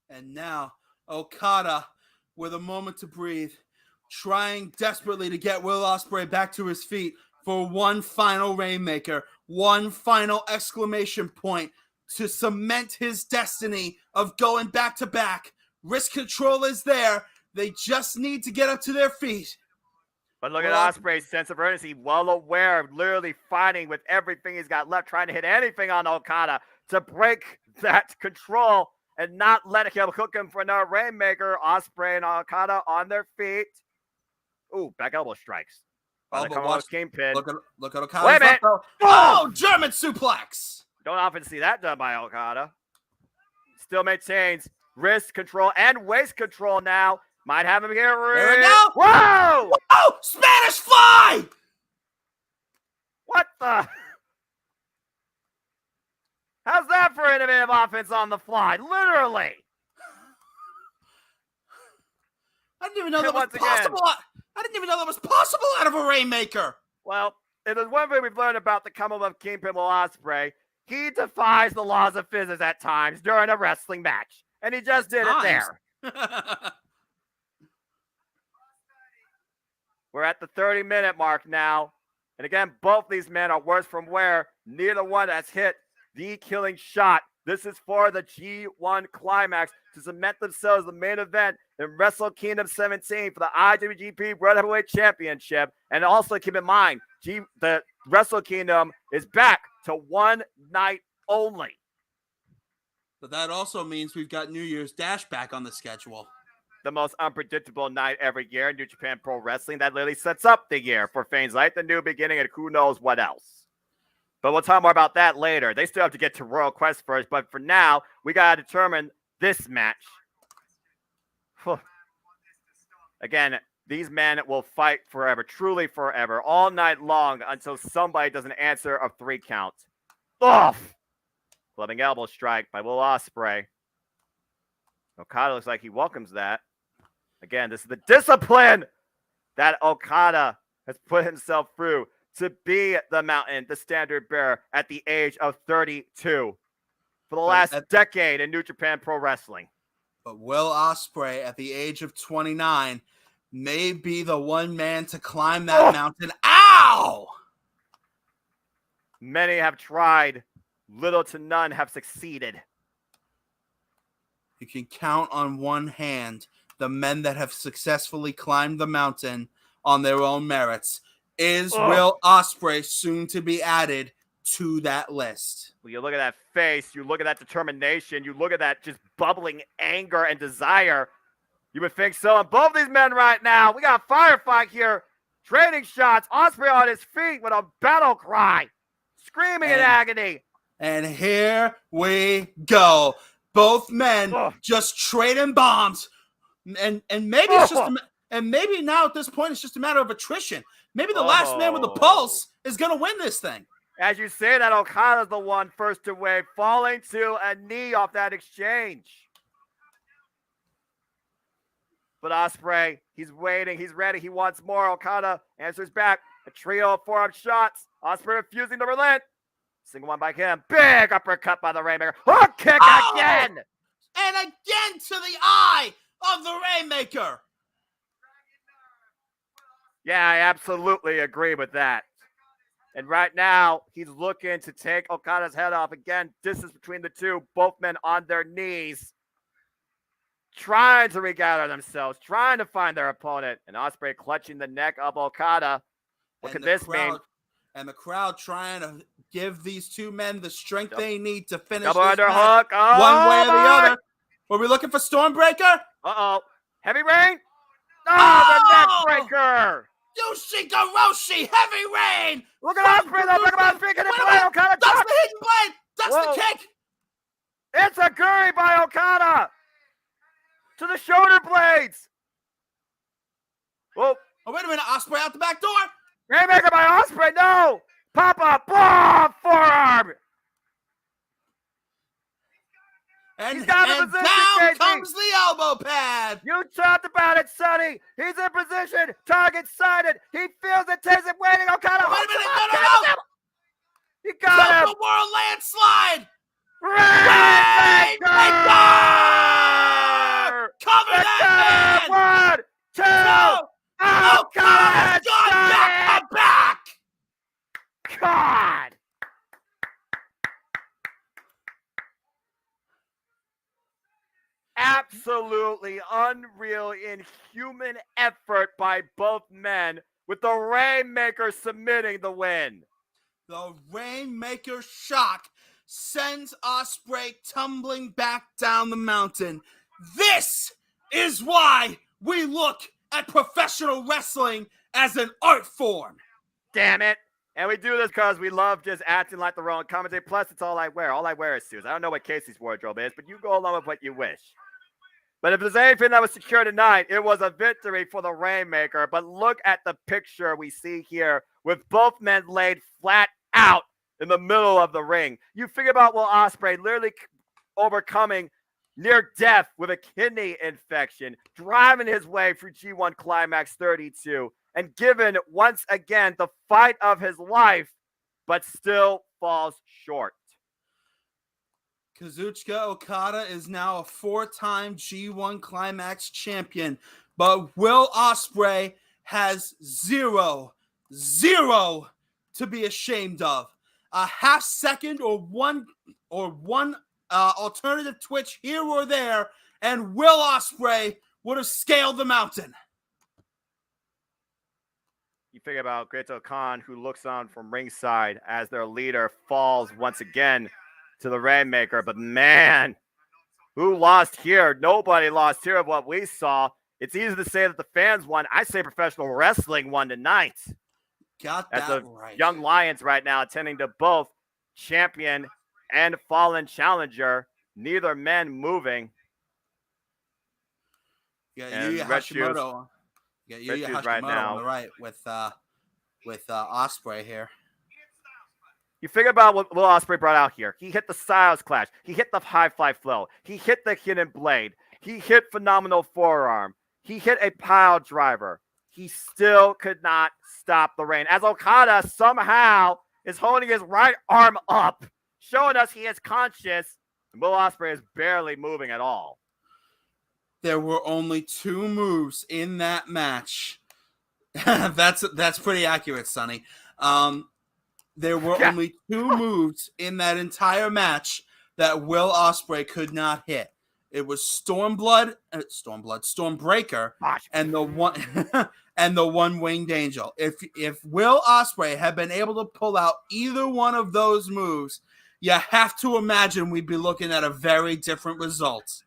And now, Okada, with a moment to breathe, trying desperately to get Will Ospreay back to his feet for one final Rainmaker, one final exclamation point to cement his destiny of going back to back. Wrist control is there. They just need to get up to their feet. But look at Ospreay's sense of urgency, well aware of literally fighting with everything he's got left, trying to hit anything on Okada to break that control and not letting him hook him for another Rainmaker. Ospreay and Okada on their feet. Ooh, back elbow strikes. Oh, but watch, Kingpin. Look at Okada. Wait a minute. Oh, German suplex. Don't often see that done by Okada. Still maintains wrist control and waist control now. Might have him here. There we go. Whoa! Oh, Spanish fly. What the? How's that for innovative offense on the fly? Literally. I didn't even know that was possible. I didn't even know that was possible out of a Rainmaker. Well, if there's one thing we've learned about the Commonwealth Kingpin Will Ospreay, he defies the laws of physics at times during a wrestling match. And he just did it there. We're at the 30-minute mark now. And again, both these men are worse from wear. Neither one has hit the killing shot. This is for the G1 Climax to cement themselves the main event in WrestleKingdom 17 for the IWGP World Heavyweight Championship. And also keep in mind, the WrestleKingdom is back to one night only. But that also means we've got New Year's Dash back on the schedule. The most unpredictable night every year in New Japan Pro Wrestling. That literally sets up the year for things like the new beginning and who knows what else. But we'll talk more about that later. They still have to get to Royal Quest first. But for now, we got to determine this match. Again, these men will fight forever, truly forever, all night long until somebody does an answer of 3 count. Off! Clubbing elbow strike by Will Ospreay. Okada looks like he welcomes that. Again, this is the discipline that Okada has put himself through to be the Mountain, the standard bearer at the age of 32 for the last decade in New Japan Pro Wrestling. But Will Ospreay at the age of 29 may be the one man to climb that mountain. Ow! Many have tried. Little to none have succeeded. You can count on one hand the men that have successfully climbed the mountain on their own merits. Is Will Ospreay soon to be added to that list? Well, you look at that face, you look at that determination, you look at that just bubbling anger and desire. You would think so. And both these men right now, we got a firefight here. Trading shots. Ospreay on his feet with a battle cry. Screaming in agony. And here we go. Both men just trading bombs. And maybe it's just maybe now at this point it's just a matter of attrition. Maybe the last man with the pulse is going to win this thing. As you say that, Okada's the one first away, falling to a knee off that exchange. But Ospreay, he's waiting, he's ready, he wants more. Okada answers back. A trio of forearm shots. Ospreay refusing to relent. Single one by him. Big uppercut by the Rainmaker. Hook kick again! And again to the eye of the Rainmaker. Yeah, I absolutely agree with that. And right now, he's looking to take Okada's head off. Again, distance between the two. Both men on their knees. Trying to regather themselves. Trying to find their opponent. And Ospreay clutching the neck of Okada. What could this mean? And the crowd trying to give these two men the strength they need to finish double this underhook. match one way or the other. Were we looking for Stormbreaker? Uh-oh. Heavy rain? Oh, the neck breaker! Yoshika Roshi, heavy rain! Look at Ospreay, though. Look at Ospreay. That's the hidden blade! That's the kick! It's a Guri by Okada! To the shoulder blades! Whoa. Oh, wait a minute. Ospreay out the back door. Rainmaker by Ospreay. No! Pop-up. Forearm! And down comes the elbow pad. You talked about it, Sonny. He's in position. Target sighted. He feels it. Takes it. Waiting. Okada. Wait a minute. No. He got him. The world landslide. Rainmaker! Cover that man. 1, 2. Okada has gone back. God. Absolutely unreal, inhuman effort by both men, with the Rainmaker submitting the win. The Rainmaker shock sends Ospreay tumbling back down the mountain. This is why we look at professional wrestling as an art form. Damn it. And we do this because we love just acting like the wrong commentator. Plus, it's all I wear. All I wear is suits. I don't know what Casey's wardrobe is, but you go along with what you wish. But if there's anything that was secure tonight, it was a victory for the Rainmaker. But look at the picture we see here with both men laid flat out in the middle of the ring. You figure about Will Ospreay literally overcoming near death with a kidney infection, driving his way through G1 Climax 32, and given once again the fight of his life, but still falls short. Kazuchika Okada is now a 4-time G1 Climax champion, but Will Ospreay has zero to be ashamed of. A half second or one alternative twitch here or there, and Will Ospreay would have scaled the mountain. You figure about Greto Khan, who looks on from ringside as their leader falls once again to the Rainmaker. But man, who lost here? Nobody lost here of what we saw. It's easy to say that the fans won. I say professional wrestling won tonight. Got that as the right. Young Lions right now attending to both champion and fallen challenger. Neither men moving. Yeah, Yuya Hashimoto. Yeah, Yuya Hashimoto right now on the right with Ospreay here. You figure about what Will Ospreay brought out here. He hit the Styles Clash. He hit the High Fly Flow. He hit the Hidden Blade. He hit Phenomenal Forearm. He hit a Pile Driver. He still could not stop the rain. As Okada somehow is holding his right arm up, showing us he is conscious. And Will Ospreay is barely moving at all. There were only 2 moves in that match. That's pretty accurate, Sonny. There were only 2 moves in that entire match that Will Ospreay could not hit. It was Stormbreaker, and the one Winged Angel. If Will Ospreay had been able to pull out either one of those moves, you have to imagine we'd be looking at a very different result.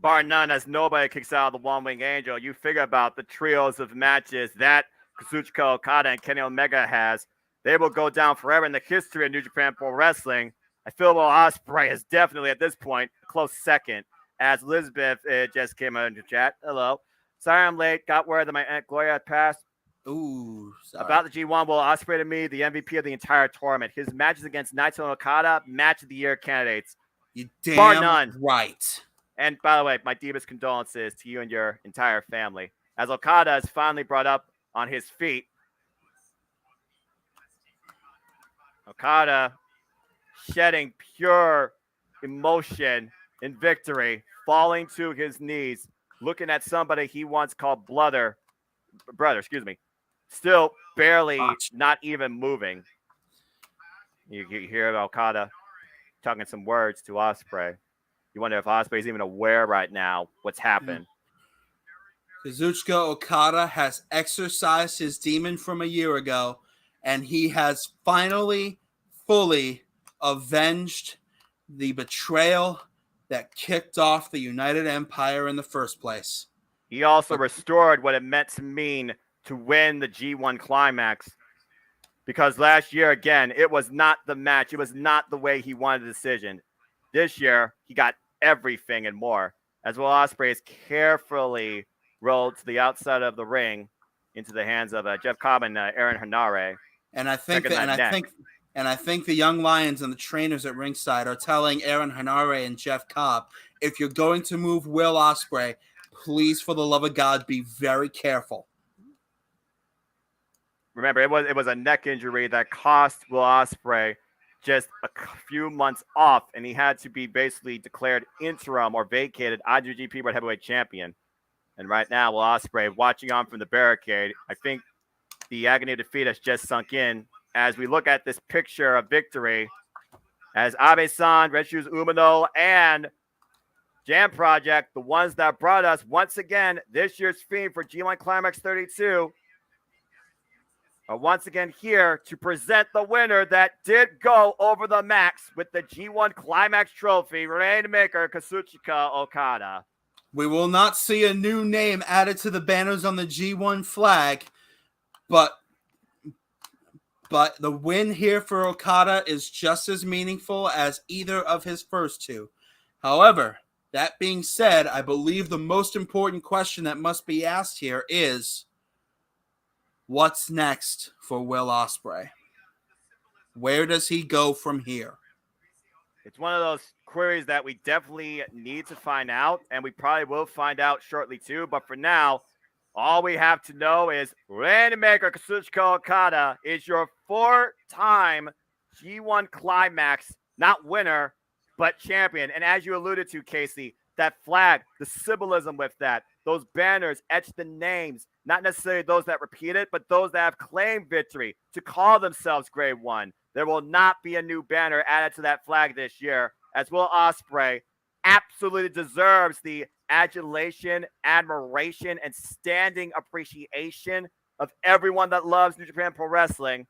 Bar none, as nobody kicks out the One Wing Angel. You figure about the trios of matches that Kazuchika Okada and Kenny Omega has. They will go down forever in the history of New Japan Pro Wrestling. I feel Will Ospreay is definitely at this point a close second. As Elizabeth just came out into chat. Hello. Sorry I'm late. Got word that my Aunt Gloria had passed. Ooh, sorry. About the G1, Will Ospreay to me, the MVP of the entire tournament. His matches against Naito and Okada, match of the year candidates. You damn Bar none. Right. And by the way, my deepest condolences to you and your entire family. As Okada is finally brought up on his feet. Okada shedding pure emotion in victory, falling to his knees, looking at somebody he once called brother, still barely, not even moving. You hear about Okada talking some words to Ospreay. You wonder if Ospreay's even aware right now what's happened. Kazuchika Okada has exorcised his demon from a year ago, and he has finally, fully avenged the betrayal that kicked off the United Empire in the first place. He also restored what it meant to mean to win the G1 Climax. Because last year, again, it was not the match. It was not the way he wanted the decision. This year, he got everything and more. As Will Ospreay is carefully rolled to the outside of the ring into the hands of Jeff Cobb and Aaron Hanare. And I think the Young Lions and the trainers at ringside are telling Aaron Hanare and Jeff Cobb, if you're going to move Will Ospreay, please, for the love of God, be very careful. Remember, it was a neck injury that cost Will Ospreay just a few months off, and he had to be basically declared interim or vacated IWGP World Heavyweight Champion. And right now, Will Ospreay watching on from the barricade. I think the agony of defeat has just sunk in as we look at this picture of victory as Abe-san, Red Shoes Umino, and Jam Project, the ones that brought us once again this year's theme for G1 Climax 32, are once again here to present the winner that did go over the max with the G1 Climax trophy, Rainmaker Kazuchika Okada. We will not see a new name added to the banners on the G1 flag, but the win here for Okada is just as meaningful as either of his first two. However, that being said, I believe the most important question that must be asked here is, what's next for Will Ospreay? Where does he go from here? It's one of those queries that we definitely need to find out, and we probably will find out shortly too. But for now, all we have to know is Rainmaker Kazuchika Okada is your 4-time G1 Climax, not winner, but champion. And as you alluded to, Casey, that flag, the symbolism with that, those banners etch the names, not necessarily those that repeat it, but those that have claimed victory to call themselves Grade 1. There will not be a new banner added to that flag this year, as Will Ospreay absolutely deserves the adulation, admiration, and standing appreciation of everyone that loves New Japan Pro Wrestling.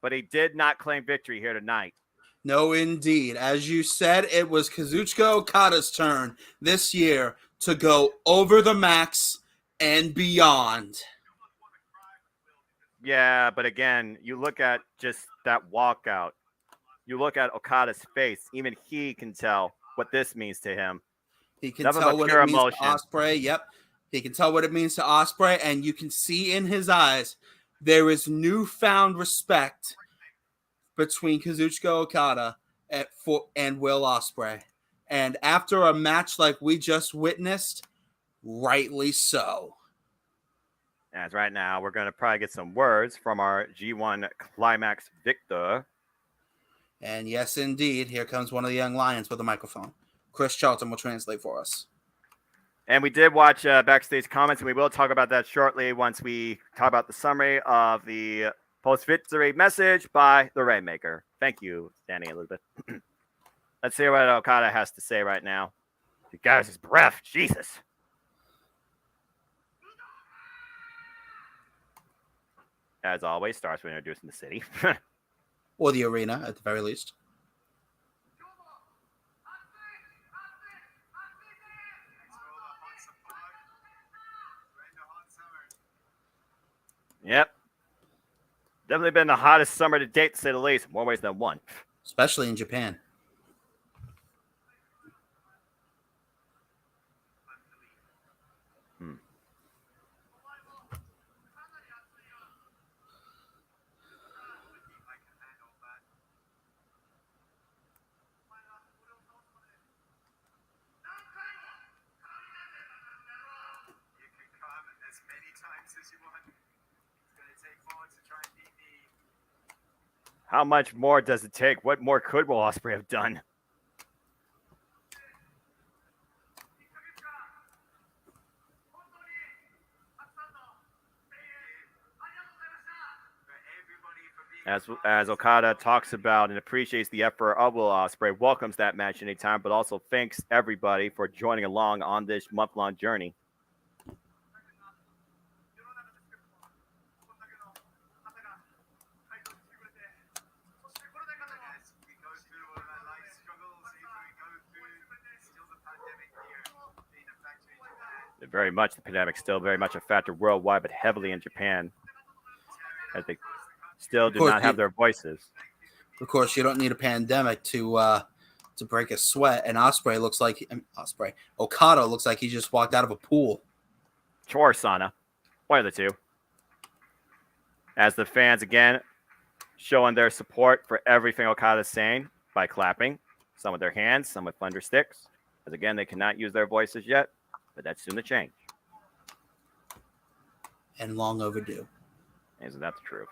But he did not claim victory here tonight. No, indeed. As you said, it was Kazuchika Okada's turn this year to go over the max and beyond. Yeah, but again, you look at just that walkout. You look at Okada's face. Even he can tell what this means to him. He can tell what it means to Ospreay. Yep. He can tell what it means to Ospreay, and you can see in his eyes there is newfound respect between Kazuchika Okada and Will Ospreay. And after a match like we just witnessed, rightly so. As right now, we're going to probably get some words from our G1 Climax victor. And yes, indeed, here comes one of the young lions with a microphone. Chris Charlton will translate for us. And we did watch backstage comments, and we will talk about that shortly once we talk about the summary of the post-victory message by the Rainmaker. Thank you, Danny, Elizabeth. Let's hear what Okada has to say right now. He got his breath. Jesus. As always, starts with introducing the city. Or the arena, at the very least. Yep. Definitely been the hottest summer to date, to say the least. More ways than one. Especially in Japan. How much more does it take? What more could Will Ospreay have done? As Okada talks about and appreciates the effort of Will Ospreay, welcomes that match anytime, but also thanks everybody for joining along on this month-long journey. Very much the pandemic still very much a factor worldwide, but heavily in Japan, as they still do not have their voices. Of course, you don't need a pandemic to break a sweat. And Okada looks like he just walked out of a pool. Or sauna, one of the two. As the fans again showing their support for everything Okada's saying by clapping, some with their hands, some with thunder sticks. As again, they cannot use their voices yet. But that's soon to change. And long overdue. Isn't that the truth?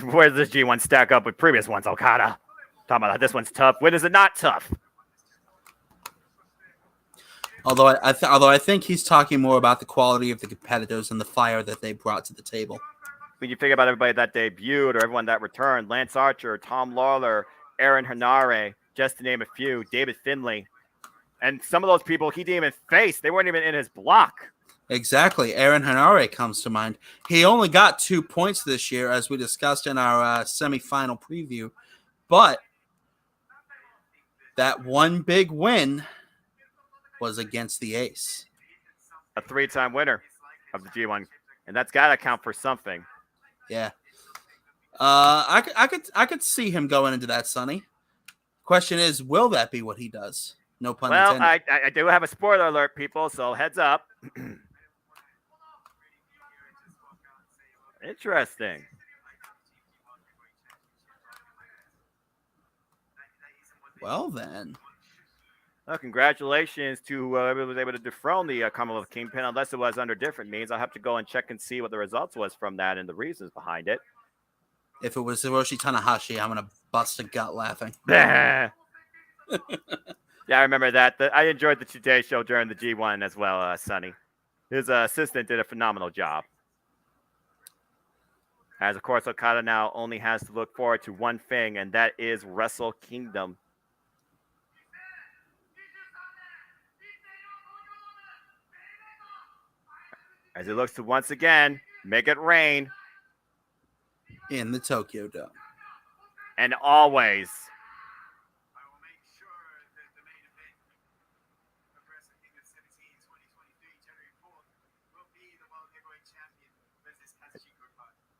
Where does this G1 stack up with previous ones, Okada? Talking about this one's tough. When is it not tough? Although I think he's talking more about the quality of the competitors and the fire that they brought to the table. when you think about everybody that debuted or everyone that returned, Lance Archer, Tom Lawler, Aaron Hanare, just to name a few, David Finlay. And some of those people he didn't even face. They weren't even in his block. Exactly. Aaron Hanare comes to mind. He only got 2 points this year, as we discussed in our semifinal preview. But that one big win was against the Ace. A 3-time winner of the G1. And that's got to count for something. Yeah. I could see him going into that, Sonny. Question is, will that be what he does? No pun intended. Well, I do have a spoiler alert, people, so heads up. Interesting. Well, then. Well, congratulations to whoever was able to dethrone the Commonwealth Kingpin, unless it was under different means. I'll have to go and check and see what the results was from that and the reasons behind it. If it was Hiroshi Tanahashi, I'm going to bust a gut laughing. Yeah, I remember that. I enjoyed the Today Show during the G1 as well, Sonny. His assistant did a phenomenal job. As, of course, Okada now only has to look forward to one thing, and that is WrestleKingdom. As he looks to once again make it rain. In the Tokyo Dome. And always.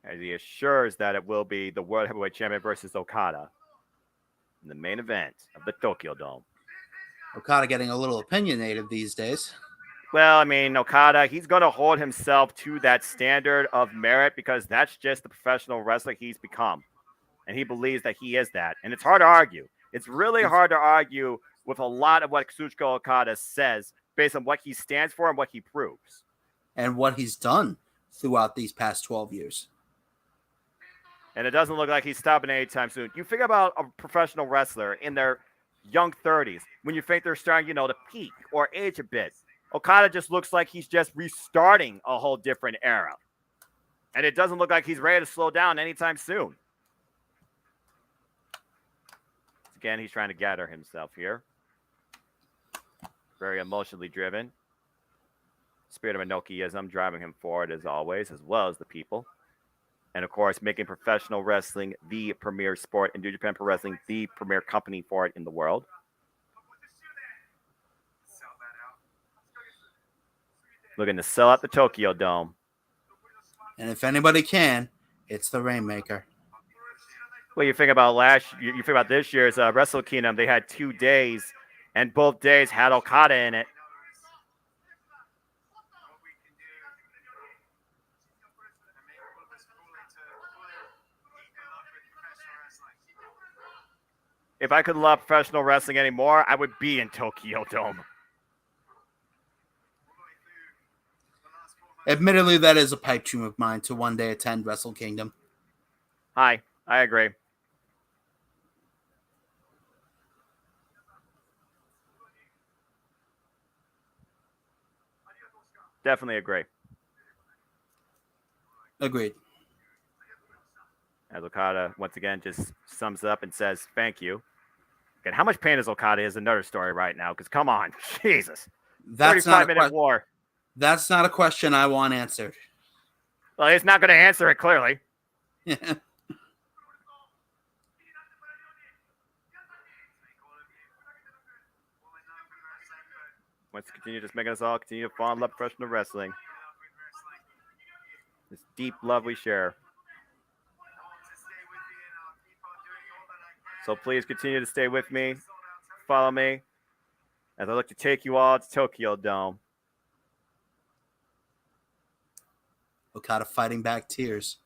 As he assures that it will be the World Heavyweight Champion versus Okada in the main event of the Tokyo Dome. Okada getting a little opinionated these days. Well, I mean, Okada, he's going to hold himself to that standard of merit because that's just the professional wrestler he's become. And he believes that he is that. And it's hard to argue. It's really hard to argue with a lot of what Kazuchika Okada says based on what he stands for and what he proves. And what he's done throughout these past 12 years. And it doesn't look like he's stopping anytime soon. You think about a professional wrestler in their young 30s, when you think they're starting, to peak or age a bit. Okada just looks like he's just restarting a whole different era. And it doesn't look like he's ready to slow down anytime soon. Again, he's trying to gather himself here. Very emotionally driven. Spirit of Inokiism driving him forward as always, as well as the people. And, of course, making professional wrestling the premier sport and New Japan Pro Wrestling the premier company for it in the world. Looking to sell out the Tokyo Dome. And if anybody can, it's the Rainmaker. Well, you think about you think about this year's WrestleKingdom, they had 2 days, and both days had Okada in it. If I could love professional wrestling anymore, I would be in Tokyo Dome. Admittedly, that is a pipe dream of mine to one day attend WrestleKingdom. Hi, I agree. Definitely agree. Agreed. As Okada, once again, just sums up and says, thank you. And how much pain is Okada is another story right now, because come on, Jesus. That's 35-minute war. That's not a question I want answered. Well, he's not going to answer it, clearly. Let's continue just making us all continue to fall in love with professional wrestling. This deep love we share. So please continue to stay with me. Follow me as I look to take you all to Tokyo Dome. Okada fighting back tears.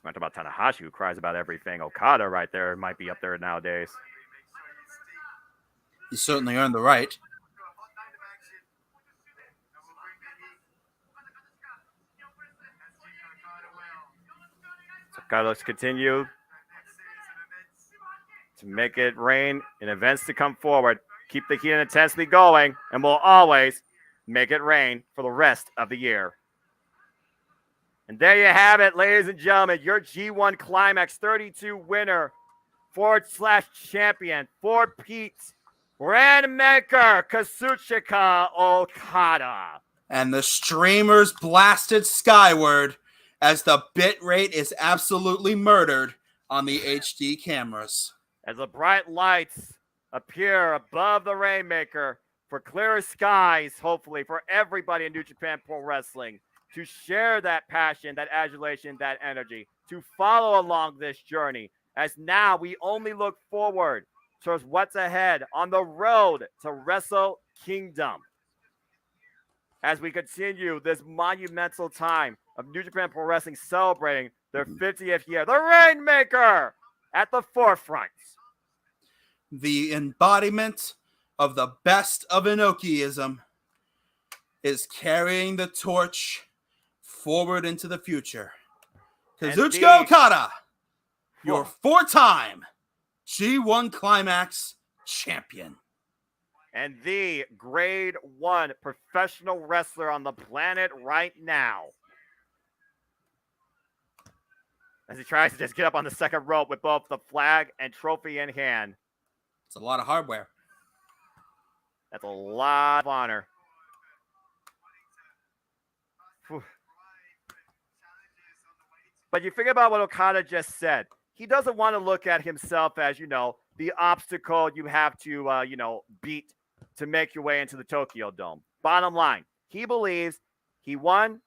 Talk about Tanahashi, who cries about everything. Okada right there might be up there nowadays. He certainly earned the right. So Okada, let's continue to make it rain in events to come forward. Keep the heat and intensity going, and we'll always make it rain for the rest of the year. And there you have it, ladies and gentlemen, your G1 Climax 32 winner / champion for Pete Rainmaker Kazuchika Okada. And the streamers blasted skyward as the bit rate is absolutely murdered on the HD cameras. As the bright lights appear above the Rainmaker for clearer skies, hopefully, for everybody in New Japan Pro Wrestling to share that passion, that adulation, that energy, to follow along this journey. As now we only look forward towards what's ahead on the road to WrestleKingdom. As we continue this monumental time of New Japan Pro Wrestling celebrating their 50th year, the Rainmaker at the forefront. The embodiment of the best of Inokiism is carrying the torch forward into the future. Kazuchika Okada, your 4-time G1 Climax champion. And the grade 1 professional wrestler on the planet right now. As he tries to just get up on the second rope with both the flag and trophy in hand. It's a lot of hardware. That's a lot of honor. Whew. But you think about what Okada just said. He doesn't want to look at himself as, the obstacle you have to, beat to make your way into the Tokyo Dome. Bottom line, he believes he won.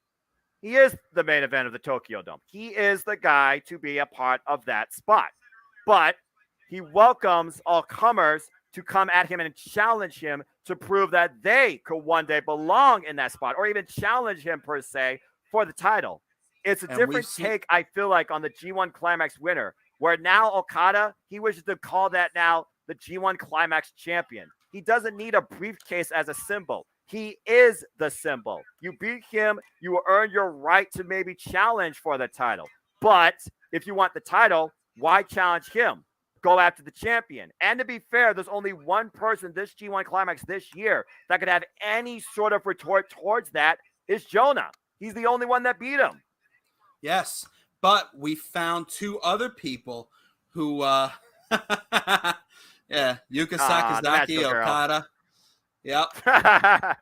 He is the main event of the Tokyo Dome. He is the guy to be a part of that spot. But he welcomes all comers to come at him and challenge him to prove that they could one day belong in that spot or even challenge him per se for the title. It's a different take, I feel like, on the G1 Climax winner, where now Okada, he wishes to call that now the G1 Climax champion. He doesn't need a briefcase as a symbol. He is the symbol. You beat him, you earn your right to maybe challenge for the title. But if you want the title, why challenge him? Go after the champion. And to be fair, there's only one person this G1 Climax this year that could have any sort of retort towards that is Jonah. He's the only one that beat him. Yes, but we found 2 other people who, Yuka Sakazaki Okada. Yep.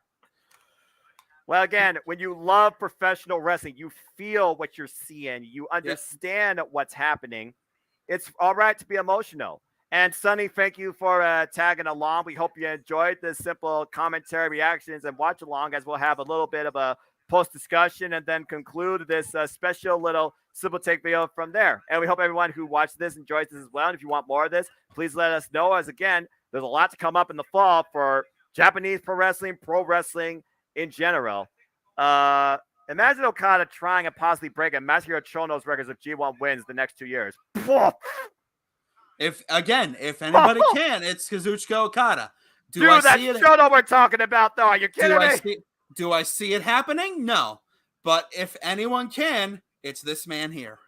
Well, again, when you love professional wrestling, you feel what you're seeing. You understand what's happening. It's all right to be emotional. And Sonny, thank you for tagging along. We hope you enjoyed this simple commentary, reactions, and watch along, as we'll have a little bit of a post-discussion and then conclude this special little simple take video from there. And we hope everyone who watched this enjoys this as well. And if you want more of this, please let us know, as again, there's a lot to come up in the fall for Japanese pro wrestling in general. Imagine Okada trying and possibly breaking Masahiro Chono's records of G1 wins the next 2 years. If anybody can, it's Kazuchika Okada. That's Chono we're talking about, though. Are you kidding me? Do I see it happening? No. But if anyone can, it's this man here.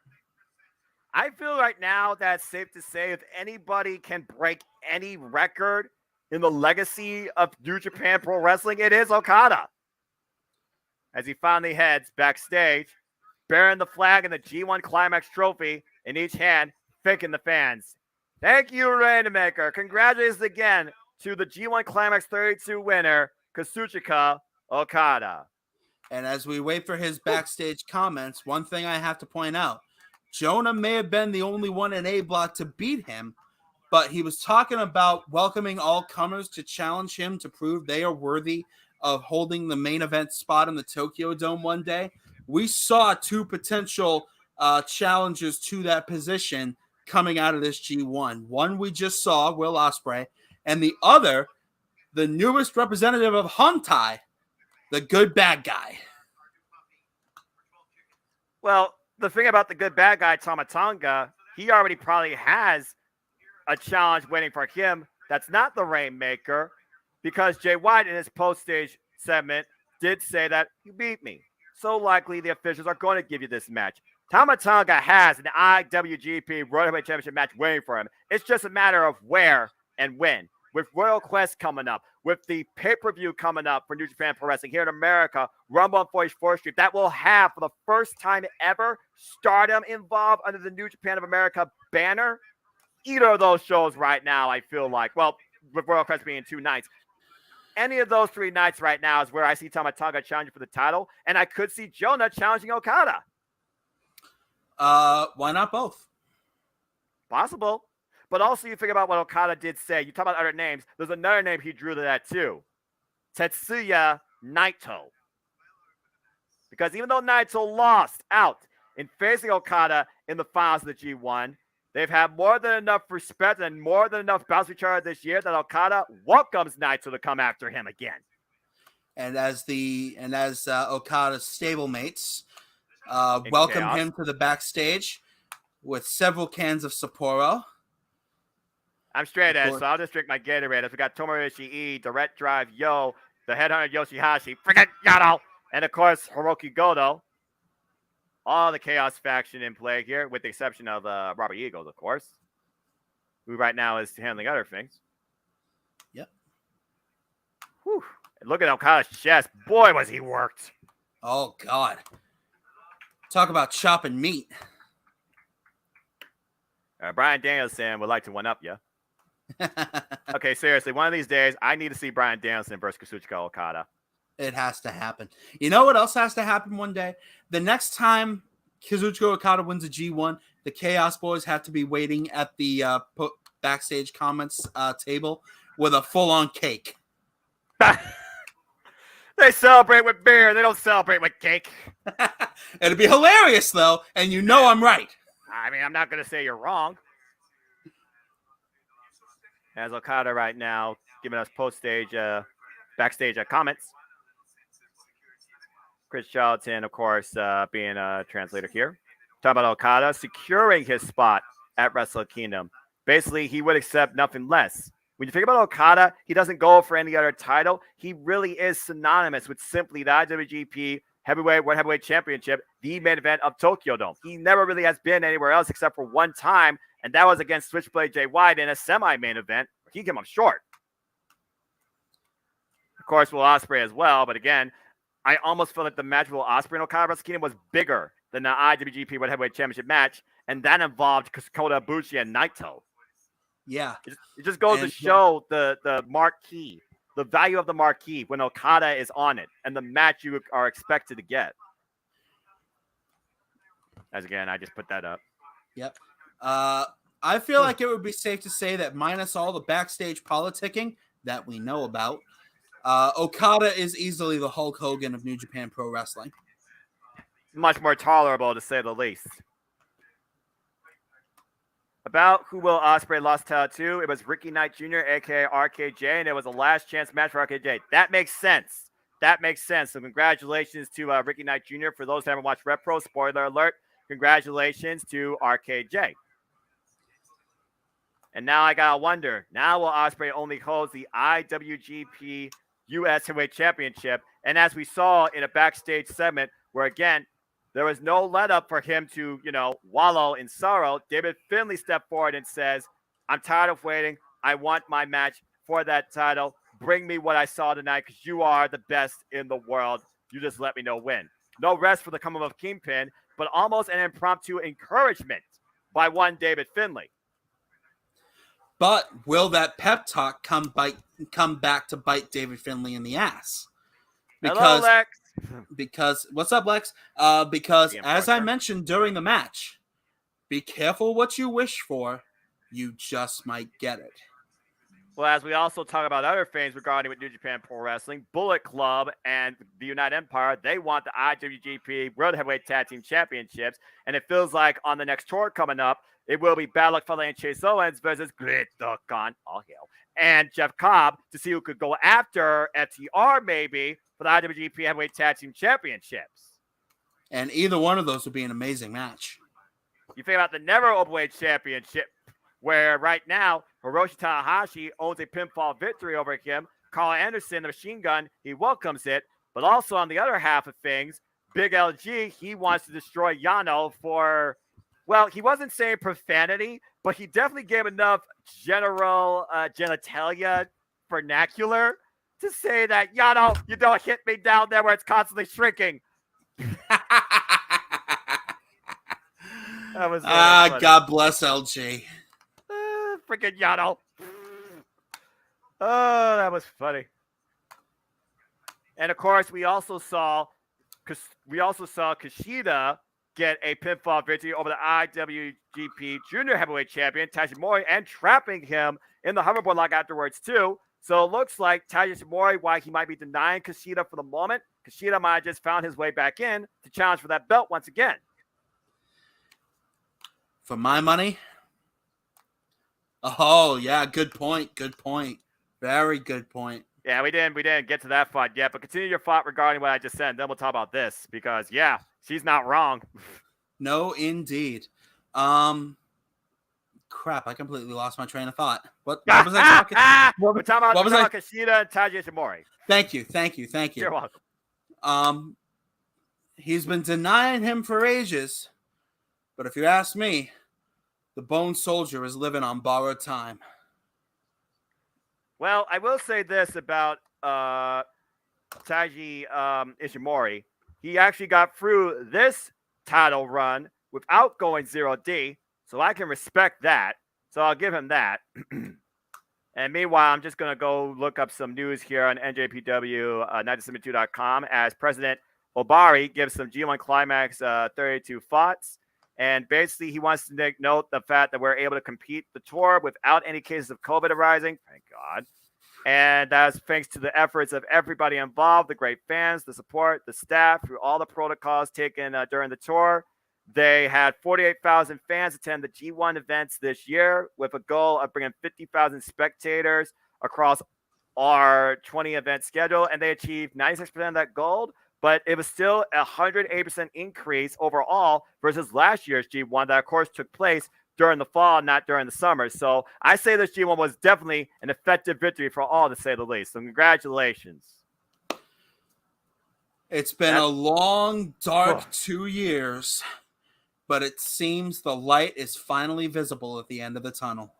I feel right now that's safe to say if anybody can break any record in the legacy of New Japan Pro Wrestling, it is Okada. As he finally heads backstage, bearing the flag and the G1 Climax trophy in each hand, thanking the fans. Thank you, Rainmaker. Congratulations again to the G1 Climax 32 winner, Kazuchika Okada. And as we wait for his backstage comments, one thing I have to point out, Jonah may have been the only one in A Block to beat him, but he was talking about welcoming all comers to challenge him to prove they are worthy of holding the main event spot in the Tokyo Dome one day. We saw 2 potential challenges to that position coming out of this G1. One we just saw, Will Ospreay, and the other, the newest representative of Hontai, the good bad guy. Well, the thing about the good bad guy, Tama Tonga, he already probably has a challenge waiting for him that's not the Rainmaker, because Jay White in his post-stage segment did say that you beat me. So likely the officials are going to give you this match. Tama Tonga has an IWGP World Heavyweight Championship match waiting for him. It's just a matter of where and when. with Royal Quest coming up, with the pay-per-view coming up for New Japan Pro Wrestling here in America, Rumble on 44th Street, that will have, for the first time ever, Stardom involved under the New Japan of America banner. Either of those shows right now, I feel like, well, with Royal Quest being 2 nights, any of those 3 nights right now is where I see Tama Tonga challenging for the title, and I could see Jonah challenging Okada. Why not both? Possible. But also you figure about what Okada did say. You talk about other names. There's another name he drew to that too. Tetsuya Naito. Because even though Naito lost out in facing Okada in the finals of the G1, they've had more than enough respect and more than enough bouts with each other this year that Okada welcomes Naito to come after him again. And as Okada's stablemates welcome him to the backstage with several cans of Sapporo. I'm straight edge, so I'll just drink my Gatorade. As we got Tomohiro Ishii, Direct Drive Yo, the Headhunter Yoshihashi, freaking Yano, and of course Hiroki Goto. All the Chaos faction in play here, with the exception of Robert Eagles, of course, who right now is handling other things. Yep. Whew. Look at Okada's chest. Boy, was he worked. Oh, God. Talk about chopping meat. Bryan Danielson would like to one-up you. Okay, seriously, one of these days, I need to see Bryan Danielson versus Kazuchika Okada. It has to happen. You know what else has to happen one day? The next time Kazuchika Okada wins a G1, the Chaos Boys have to be waiting at the backstage comments table with a full-on cake. They celebrate with beer. They don't celebrate with cake. It'd be hilarious, though, and you know I'm right. I mean, I'm not going to say you're wrong. As Okada right now giving us backstage comments. Chris Charlton, of course, being a translator here. Talk about Okada securing his spot at WrestleKingdom. Basically, he would accept nothing less. When you think about Okada, he doesn't go for any other title. He really is synonymous with simply the IWGP World Heavyweight Championship, the main event of Tokyo Dome. He never really has been anywhere else except for one time, and that was against Switchblade Jay White in a semi-main event. He came up short. Of course, Will Ospreay as well, but again, I almost feel like the match with Will Ospreay and Okada WrestleKingdom was bigger than the IWGP World Heavyweight Championship match, and that involved Kota Ibushi and Naito. Yeah. It just goes to show the marquee, the value of the marquee when Okada is on it, and the match you are expected to get. As again, I just put that up. Yep. I feel like it would be safe to say that minus all the backstage politicking that we know about, Okada is easily the Hulk Hogan of New Japan Pro Wrestling. Much more tolerable, to say the least. About who Will Ospreay lost title to, it was Ricky Knight Jr., a.k.a. RKJ, and it was a last chance match for RKJ. That makes sense. So congratulations to Ricky Knight Jr. For those who haven't watched Repro, spoiler alert, congratulations to RKJ. And now I gotta wonder, now Will Ospreay only holds the IWGP US Heavyweight Championship, and as we saw in a backstage segment where, again, there was no let up for him to, wallow in sorrow, David Finlay stepped forward and says, I'm tired of waiting. I want my match for that title. Bring me what I saw tonight because you are the best in the world. You just let me know when. No rest for the coming of Kingpin, but almost an impromptu encouragement by one David Finlay. But will that pep talk come back to bite David Finlay in the ass? Hello, Lex. Because what's up, Lex? Because as I mentioned during the match, be careful what you wish for. You just might get it. Well, as we also talk about other things regarding with New Japan Pro Wrestling, Bullet Club and the United Empire, they want the IWGP World Heavyweight Tag Team Championships, and it feels like on the next tour coming up, it will be Bad Luck Fale and Chase Owens versus Great Khan, all hail, and Jeff Cobb to see who could go after FTR maybe for the IWGP Heavyweight Tag Team Championships. And either one of those would be an amazing match. You think about the Never Openweight Championship, where right now Hiroshi Tanahashi owns a pinfall victory over him. Carl Anderson, the Machine Gun, he welcomes it. But also on the other half of things, Big LG, he wants to destroy Yano for Well, he wasn't saying profanity, but he definitely gave enough general genitalia vernacular to say that, Yano, you don't hit me down there where it's constantly shrinking. That was funny. God bless LG. Freaking Yano. Oh, that was funny. And of course, we also saw Kushida get a pinfall victory over the IWGP Junior Heavyweight Champion Taiji and trapping him in the hoverboard lock afterwards too. So it looks like Taiji, while he might be denying Kushida for the moment, Kushida might have just found his way back in to challenge for that belt once again. For my money? Oh, yeah, good point. Good point. Very good point. Yeah, we didn't get to that fight yet, but continue your thought regarding what I just said, and then we'll talk about this because, yeah, she's not wrong. No, indeed. Crap, I completely lost my train of thought. What was I talking? We're talking about Kushida and Taiji Ishimori. Thank you. You're welcome. He's been denying him for ages, but if you ask me, the Bone Soldier is living on borrowed time. Well, I will say this about Taiji Ishimori. He actually got through this title run without going 0D, so I can respect that. So I'll give him that. And meanwhile, I'm just going to go look up some news here on NJPW 972.com as President Obari gives some G1 Climax 32 thoughts. And basically, he wants to note the fact that we're able to compete the tour without any cases of COVID arising. Thank God. And that's thanks to the efforts of everybody involved, the great fans, the support, the staff, through all the protocols taken during the tour. They had 48,000 fans attend the G1 events this year with a goal of bringing 50,000 spectators across our 20 event schedule. And they achieved 96% of that goal. But it was still a 108% increase overall versus last year's G1 that, of course, took place during the fall, not during the summer. So I say this G1 was definitely an effective victory for all, to say the least. So congratulations. It's been a long, dark 2 years, but it seems the light is finally visible at the end of the tunnel.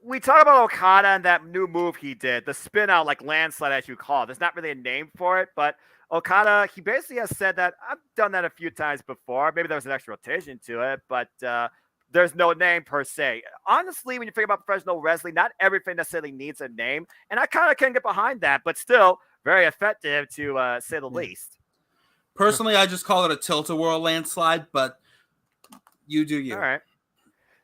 We talk about Okada and that new move he did, the spin out like landslide, as you call it. There's not really a name for it, but Okada, he basically has said that I've done that a few times before. Maybe there was an extra rotation to it, but there's no name per se. Honestly, when you think about professional wrestling, not everything necessarily needs a name. And I kind of can get behind that, but still very effective to say the least. Personally, I just call it a tilt-a-whirl landslide, but you do you. All right.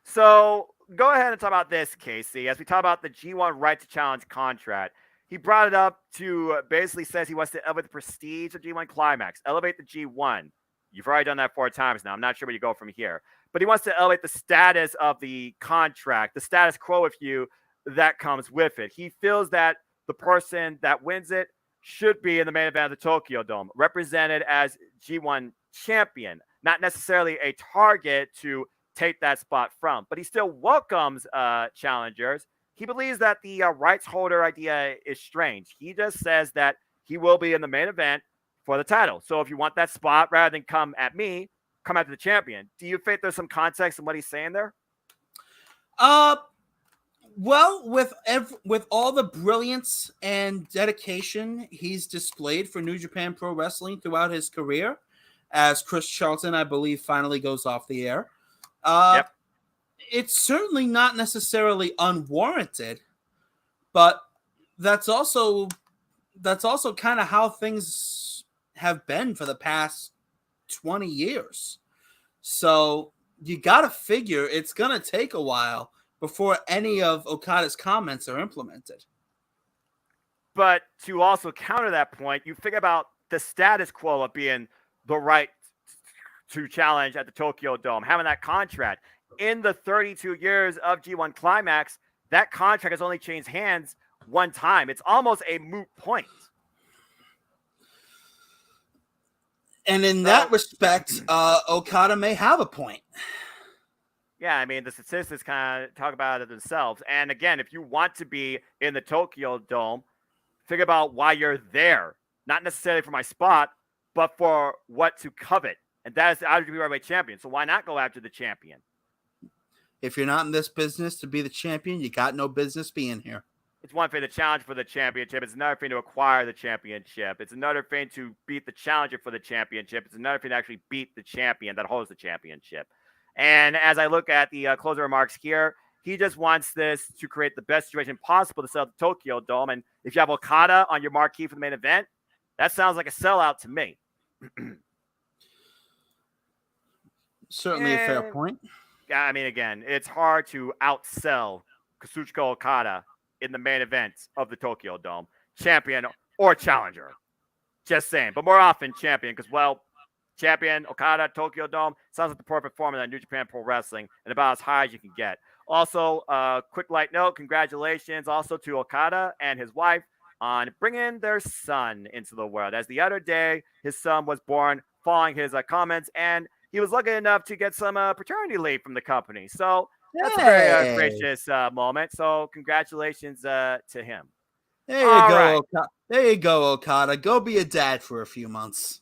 So go ahead and talk about this, Casey. As we talk about the G1 right to challenge contract, he brought it up to basically says he wants to elevate the prestige of G1 Climax, elevate the G1. You've already done that 4 times now. I'm not sure where you go from here. But he wants to elevate the status of the contract, the status quo, if you, that comes with it. He feels that the person that wins it should be in the main event of the Tokyo Dome, represented as G1 champion, not necessarily a target to take that spot from. But he still welcomes challengers. He believes that the rights holder idea is strange. He just says that he will be in the main event for the title. So if you want that spot, rather than come at me, come after the champion. Do you think there's some context in what he's saying there? Well, with all the brilliance and dedication he's displayed for New Japan Pro Wrestling throughout his career, as Chris Charlton, I believe, finally goes off the air. Yep. It's certainly not necessarily unwarranted, but that's also kind of how things have been for the past 20 years. So you got to figure it's going to take a while before any of Okada's comments are implemented. But to also counter that point, you figure about the status quo of being the right to challenge at the Tokyo Dome, having that contract. In the 32 years of G1 Climax, that contract has only changed hands 1 time. It's almost a moot point. And in that respect, Okada may have a point. Yeah, I mean, the statistics kind of talk about it themselves. And again, if you want to be in the Tokyo Dome, figure about why you're there. Not necessarily for my spot, but for what to covet. and that is the IWGP Heavyweight Champion. So why not go after the champion? If you're not in this business to be the champion, you got no business being here. It's one thing to challenge for the championship. It's another thing to acquire the championship. It's another thing to beat the challenger for the championship. It's another thing to actually beat the champion that holds the championship. And as I look at the closing remarks here, he just wants this to create the best situation possible to sell the Tokyo Dome. And if you have Okada on your marquee for the main event, that sounds like a sellout to me. Certainly a fair point. Yeah, I mean, again, it's hard to outsell Kazuchika Okada in the main event of the Tokyo Dome, champion or challenger. Just saying, but more often champion because, well, champion, Okada, Tokyo Dome, sounds like the perfect formula in New Japan Pro Wrestling and about as high as you can get. Also, quick light note, congratulations also to Okada and his wife on bringing their son into the world. As the other day, his son was born following his comments, and he was lucky enough to get some paternity leave from the company. So that's a very gracious moment. So congratulations to him. There you go, Okada. There you go, Okada. Go be a dad for a few months.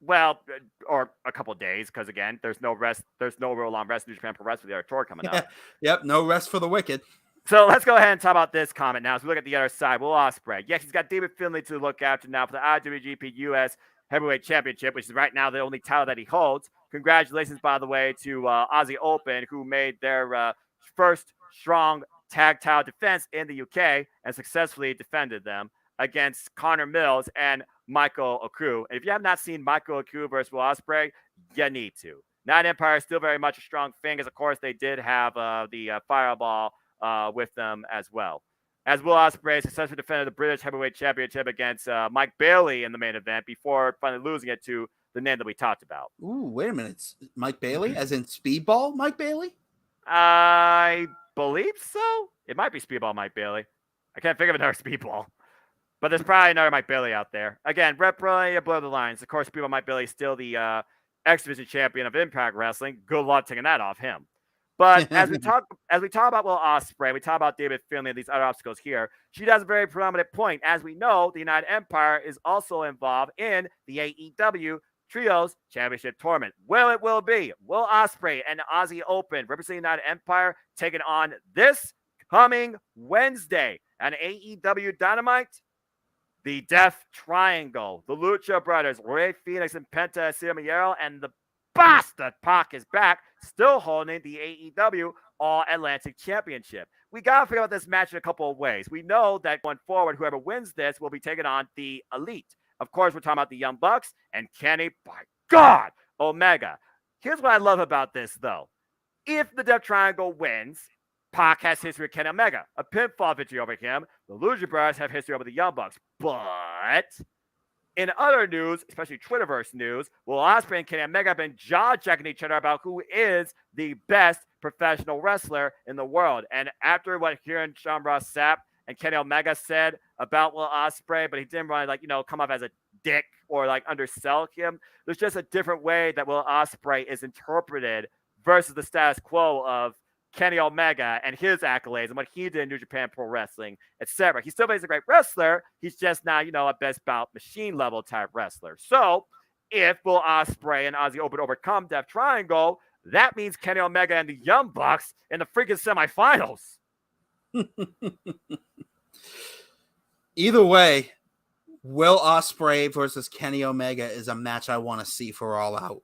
Well, or a couple of days, because again, there's no rest. There's no real long rest in New Japan Pro Wrestling with the other tour coming up. Yep, no rest for the wicked. So let's go ahead and talk about this comment now. As we look at the other side, Will Ospreay. Yes, he's got David Finlay to look after now for the IWGP US Heavyweight Championship, which is right now the only title that he holds. Congratulations, by the way, to Aussie Open, who made their first strong tag title defense in the UK and successfully defended them against Connor Mills and Michael Oku. And if you have not seen Michael Oku versus Will Ospreay, you need to. Night Empire is still very much a strong thing, as of course they did have the Fireball with them as well. As Will Ospreay successfully defended the British Heavyweight Championship against Mike Bailey in the main event before finally losing it to the name that we talked about. Ooh, wait a minute. It's Mike Bailey, as in Speedball Mike Bailey? I believe so. It might be Speedball Mike Bailey. I can't think of another Speedball. But there's probably another Mike Bailey out there. Again, Rep Brilliant, Blow the Lines. Of course, Speedball Mike Bailey is still the X Division champion of Impact Wrestling. Good luck taking that off him. But as we talk about Will Ospreay, we talk about David Finlay and these other obstacles here. She does a very prominent point. As we know, the United Empire is also involved in the AEW Trios Championship Tournament. Well, it will be Will Ospreay and Aussie Open representing the United Empire taking on this coming Wednesday at AEW Dynamite. The Death Triangle, the Lucha Brothers, Rey Fenix and Penta Ciamero, and the bastard Pac is back, still holding the AEW All-Atlantic Championship. We got to figure out this match in a couple of ways. We know that going forward, whoever wins this will be taking on the Elite. Of course, we're talking about the Young Bucks and Kenny, by God, Omega. Here's what I love about this, though. If the Death Triangle wins, Pac has history with Kenny Omega, a pinfall victory over him. The Lucha Brothers have history over the Young Bucks. But in other news, especially Twitterverse news, Will Ospreay and Kenny Omega have been jaw-jacking each other about who is the best professional wrestler in the world. And after what Kieran Sean Ross Sapp and Kenny Omega said about Will Ospreay, but he didn't really come off as a dick or undersell him. There's just a different way that Will Ospreay is interpreted versus the status quo of Kenny Omega and his accolades and what he did in New Japan Pro Wrestling, etc. He still is a great wrestler. He's just now, a best bout machine level type wrestler. So if Will Ospreay and Aussie Open overcome Death Triangle, that means Kenny Omega and the Young Bucks in the freaking semifinals. Either way, Will Ospreay versus Kenny Omega is a match I want to see for All Out.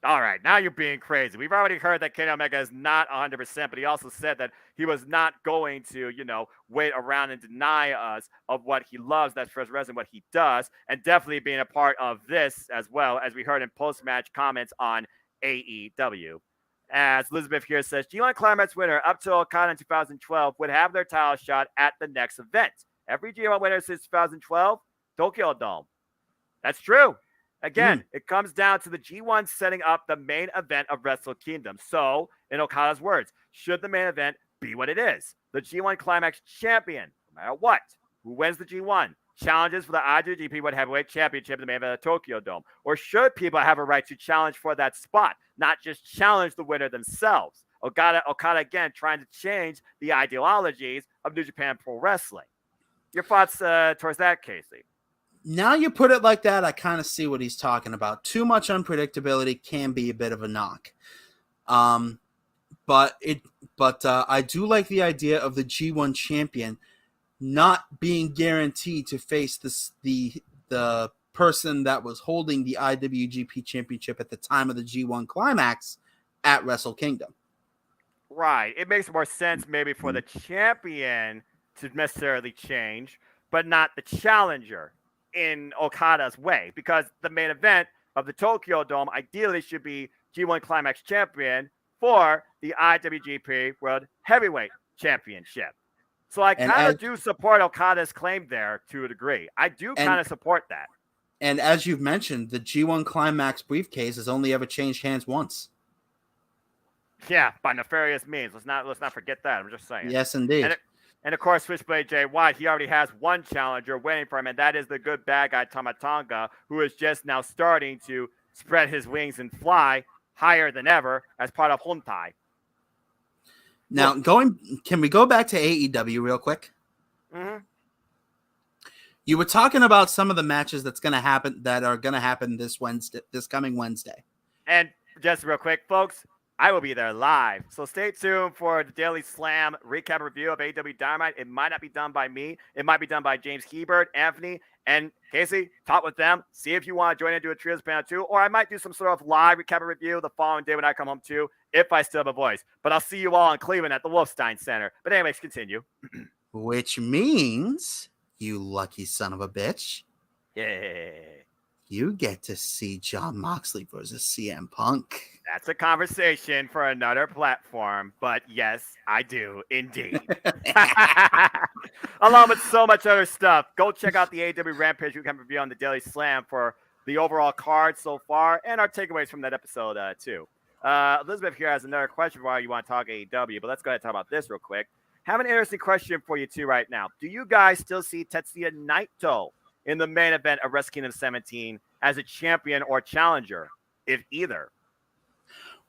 All right, now you're being crazy. We've already heard that Kenny Omega is not 100%, but he also said that he was not going to, wait around and deny us of what he loves, that's first wrestling, what he does, and definitely being a part of this as well, as we heard in post-match comments on AEW. As Elizabeth here says, G1 Climax winner up to Okada in 2012 would have their title shot at the next event. Every G1 winner since 2012, Tokyo Dome. That's true. Again, it comes down to the G1 setting up the main event of WrestleKingdom. So, in Okada's words, should the main event be what it is? The G1 Climax champion, no matter what, who wins the G1, challenges for the IWGP World Heavyweight Championship in the main event of the Tokyo Dome? Or should people have a right to challenge for that spot, not just challenge the winner themselves? Okada again, trying to change the ideologies of New Japan Pro Wrestling. Your thoughts towards that, Casey? Now you put it like that, I kind of see what he's talking about. Too much unpredictability can be a bit of a knock. But I do like the idea of the G1 champion not being guaranteed to face the person that was holding the IWGP championship at the time of the G1 Climax at WrestleKingdom. Right. It makes more sense maybe for the champion to necessarily change, but not the challenger in Okada's way, because the main event of the Tokyo Dome ideally should be G1 Climax champion for the IWGP World Heavyweight Championship. So I kind of do support Okada's claim there to a degree. I do kind of support that. And as you've mentioned, the G1 Climax briefcase has only ever changed hands once. Yeah, by nefarious means. Let's not forget that. I'm just saying. Yes, indeed. And of course, Switchblade Jay White, he already has one challenger waiting for him, and that is the good bad guy Tama Tonga, who is just now starting to spread his wings and fly higher than ever as part of Hontai. Now, can we go back to AEW real quick? Mm-hmm. You were talking about some of the matches that are going to happen this coming Wednesday. And just real quick, folks, I will be there live. So stay tuned for the Daily Slam recap review of AEW Dynamite. It might not be done by me. It might be done by James Hebert, Anthony, and Casey. Talk with them. See if you want to join and do a trios panel too. Or I might do some sort of live recap review the following day when I come home too, if I still have a voice. But I'll see you all in Cleveland at the Wolfstein Center. But anyways, continue. Which means, you lucky son of a bitch. Yeah. You get to see Jon Moxley versus CM Punk. That's a conversation for another platform, but yes, I do indeed. Along with so much other stuff, go check out the AEW Rampage recap review on the Daily Slam for the overall card so far and our takeaways from that episode too. Elizabeth here has another question for you want to talk AEW, but let's go ahead and talk about this real quick. Have an interesting question for you two right now. Do you guys still see Tetsuya Naito in the main event of WrestleKingdom 17 as a champion or challenger, if either?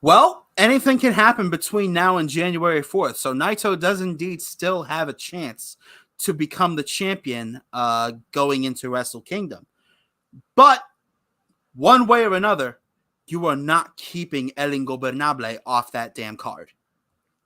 Well, anything can happen between now and January 4th. So Naito does indeed still have a chance to become the champion going into WrestleKingdom. But one way or another, you are not keeping El Ingobernable off that damn card.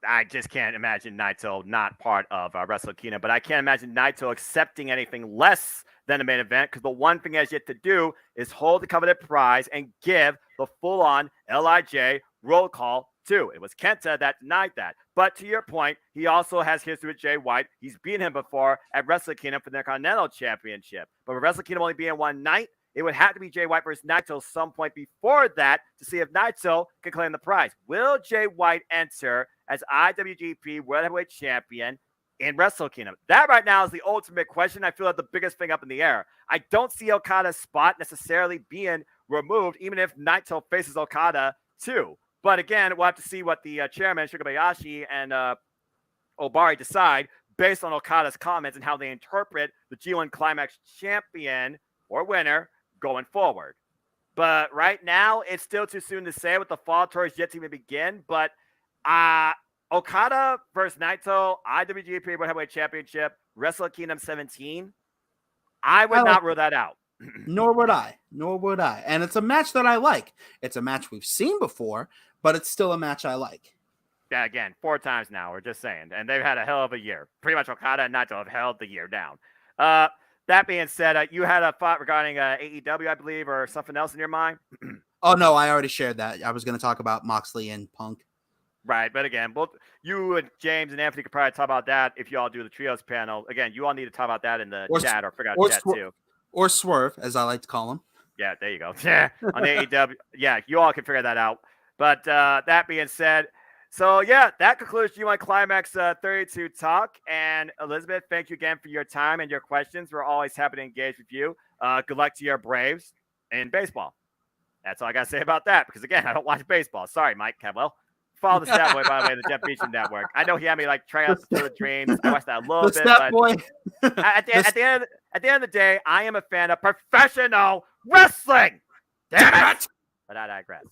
I just can't imagine Naito not part of WrestleKingdom, but I can't imagine Naito accepting anything less than the main event, because the one thing he has yet to do is hold the coveted prize and give the full-on LIJ roll call too. It was Kenta that denied that. But to your point, he also has history with Jay White. He's beaten him before at WrestleKingdom for the Continental Championship. But with WrestleKingdom only being one night, it would have to be Jay White versus Naito some point before that to see if Naito can claim the prize. Will Jay White enter as IWGP World Heavyweight Champion in WrestleKingdom? That right now is the ultimate question. I feel like the biggest thing up in the air. I don't see Okada's spot necessarily being removed, even if Naito faces Okada too. But again, we'll have to see what the chairman, Shigebayashi, and Obari decide based on Okada's comments and how they interpret the G1 Climax champion or winner going forward. But right now, it's still too soon to say with the fall tour is yet to even begin. But Okada versus Naito, IWGP World Heavyweight Championship, WrestleKingdom 17, I would not rule that out. Nor would I. And it's a match that I like. It's a match we've seen before, but it's still a match I like. Yeah, again, 4 times now, we're just saying. And they've had a hell of a year. Pretty much Okada and Naito have held the year down. That being said, you had a thought regarding AEW, I believe, or something else in your mind? Oh, no, I already shared that. I was going to talk about Moxley and Punk. Right, but again, both you and James and Anthony could probably talk about that if you all do the trios panel. Again, you all need to talk about that in the chat or figure out chat too. Or Swerve, as I like to call him. Yeah, there you go. Yeah, on the AEW. Yeah, you all can figure that out. But that being said, so yeah, that concludes G1 Climax 32 talk. And Elizabeth, thank you again for your time and your questions. We're always happy to engage with you. Good luck to your Braves in baseball. That's all I got to say about that, because again, I don't watch baseball. Sorry, Mike Cadwell. Follow the Stat Boy, by the way, the Jeff Beecham Network. I know he had me like try out the Dreams. I watched that a little bit. Stat Boy. at the end of the day, I am a fan of professional wrestling. Damn it! But I digress.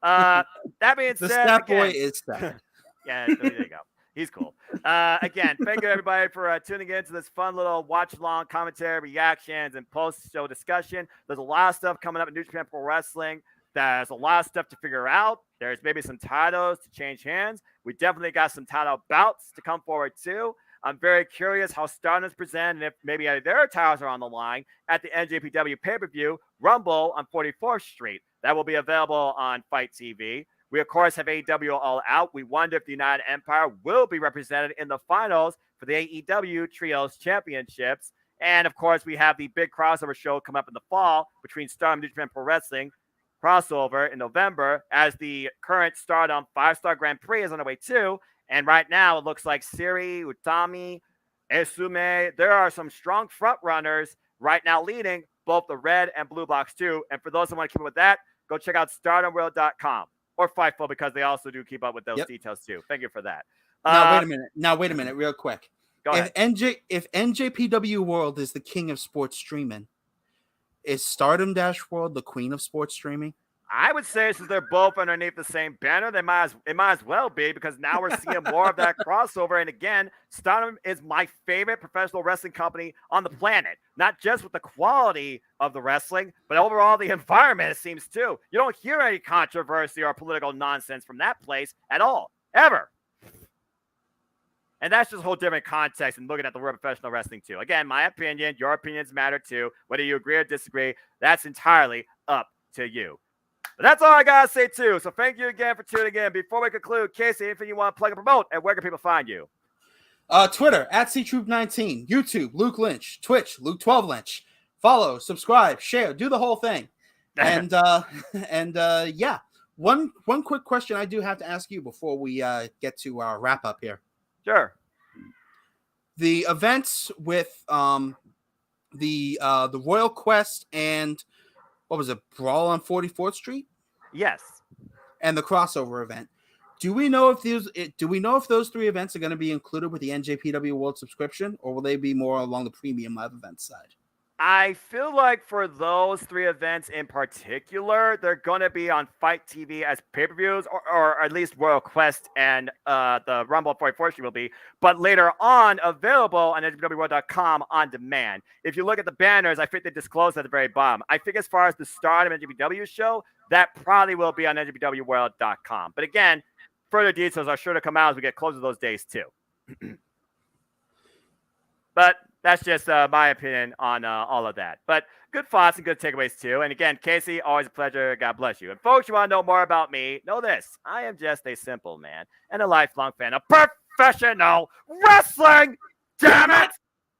That being said, the Stat Boy is sad. Yeah, there you go. He's cool. Again, thank you everybody for tuning in to this fun little watch-along commentary, reactions, and post-show discussion. There's a lot of stuff coming up in New Japan Pro Wrestling. There's a lot of stuff to figure out. There's maybe some titles to change hands. We definitely got some title bouts to come forward too. I'm very curious how Stardom's present and if maybe their titles are on the line at the NJPW pay-per-view Rumble on 44th Street. That will be available on Fight TV. We, of course, have AEW All Out. We wonder if the United Empire will be represented in the finals for the AEW Trios Championships. And, of course, we have the big crossover show come up in the fall between Stardom and New Japan Pro Wrestling crossover in November as the current Stardom 5-star Grand Prix is on the way too. And right now, it looks like Siri, Utami, Esume. There are some strong front runners right now leading both the red and blue blocks too. And for those who want to keep up with that, go check out StardomWorld.com. Or Fightful, because they also do keep up with those details too. Thank you for that. Now wait a minute, real quick. Go ahead. If NJPW World is the king of sports streaming, is Stardom Dash World the queen of sports streaming? I would say since they're both underneath the same banner, it might as well be, because now we're seeing more of that crossover. And again, Stardom is my favorite professional wrestling company on the planet. Not just with the quality of the wrestling, but overall the environment, it seems too. You don't hear any controversy or political nonsense from that place at all, ever. And that's just a whole different context and looking at the world of professional wrestling too. Again, my opinion, your opinions matter too. Whether you agree or disagree, that's entirely up to you. But that's all I got to say, too. So thank you again for tuning in. Before we conclude, Casey, anything you want to plug and promote, and where can people find you? Twitter, @CTroop19. YouTube, Luke Lynch. Twitch, Luke12Lynch. Follow, subscribe, share, do the whole thing. And yeah, one quick question I do have to ask you before we get to our wrap-up here. Sure. The events with the Royal Quest and what was it, Brawl on 44th Street? Yes. And the crossover event. Do we know if those three events are going to be included with the NJPW World subscription, or will they be more along the premium live event side? I feel like for those three events in particular, they're going to be on Fight TV as pay-per-views, or at least Royal Quest and the Rumble 44th Street will be, but later on available on NJPWworld.com on demand. If you look at the banners, I think they disclosed at the very bottom. I think as far as the Stardom NJPW show, that probably will be on NJPWworld.com. But again, further details are sure to come out as we get closer to those days too. But that's just my opinion on all of that. But good thoughts and good takeaways, too. And again, Casey, always a pleasure. God bless you. And folks, you want to know more about me? Know this. I am just a simple man and a lifelong fan of professional wrestling. Damn it!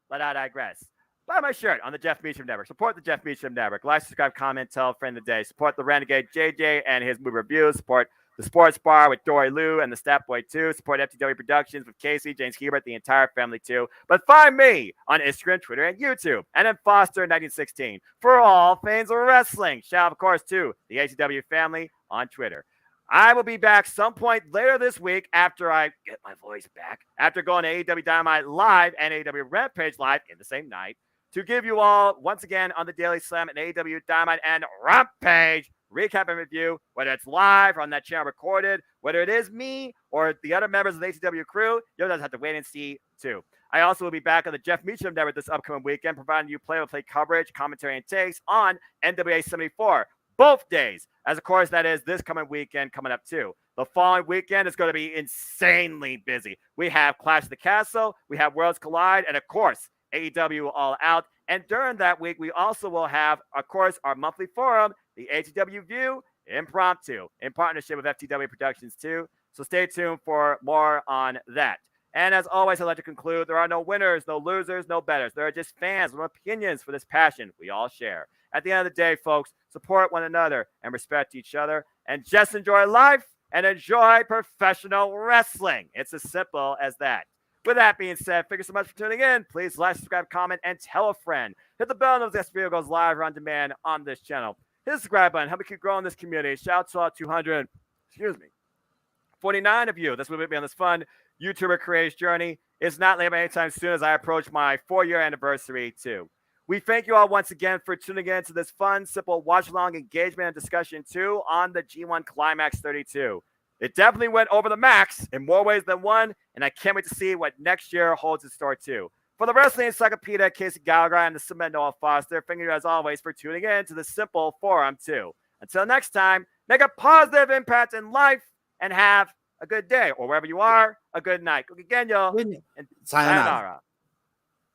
But I digress. Buy my shirt on the Jeff Meacham Network. Support the Jeff Meacham Network. Like, subscribe, comment, tell a friend of the day. Support the Renegade JJ and his movie reviews. Support the Sports Bar with Dory Lou and the Stat Boy 2. Support FTW Productions with Casey, James Hebert, the entire family too. But find me on Instagram, Twitter, and YouTube. And then Foster1916 for all things wrestling. Shout out, of course, to the ATW family on Twitter. I will be back some point later this week after I get my voice back, after going to AEW Dynamite Live and AEW Rampage Live in the same night, to give you all, once again, on the Daily Slam and AEW Dynamite and Rampage recap and review, whether it's live or on that channel recorded, whether it is me or the other members of the ATW crew, you'll just have to wait and see too. I also will be back on the Jeff Meacham Network this upcoming weekend, providing you play-by-play coverage, commentary, and takes on NWA 74, both days. As of course, that is this coming weekend coming up too. The following weekend is going to be insanely busy. We have Clash of the Castle, we have Worlds Collide, and of course, AEW All Out. And during that week, we also will have, of course, our monthly forum, the ATW View Impromptu, in partnership with FTW Productions too. So stay tuned for more on that. And as always, I'd like to conclude, there are no winners, no losers, no betters. There are just fans with opinions for this passion we all share. At the end of the day, folks, support one another and respect each other. And just enjoy life and enjoy professional wrestling. It's as simple as that. With that being said, thank you so much for tuning in. Please like, subscribe, comment, and tell a friend. Hit the bell and this video goes live or on demand on this channel. Hit the subscribe button. Help me keep growing this community. Shout out to all 249 of you. That's what will be on this fun YouTuber creators journey. It's not late anytime soon as I approach my 4-year anniversary too. We thank you all once again for tuning in to this fun, simple watch-along engagement and discussion too on the G1 Climax 32. It definitely went over the max in more ways than one, and I can't wait to see what next year holds in store too. For the Wrestling Encyclopedia, Casey Gallagher and the Cement Noah Foster, thank you as always for tuning in to the Simple Forum 2. Until next time, make a positive impact in life and have a good day, or wherever you are, a good night. Kukigenyo and sayonara.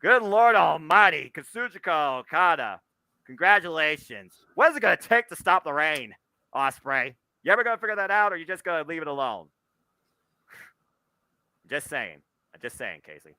Good Lord Almighty, Kazuchika Okada. Congratulations. What is it going to take to stop the rain, Ospreay? You ever going to figure that out, or you just going to leave it alone? I'm just saying, Casey.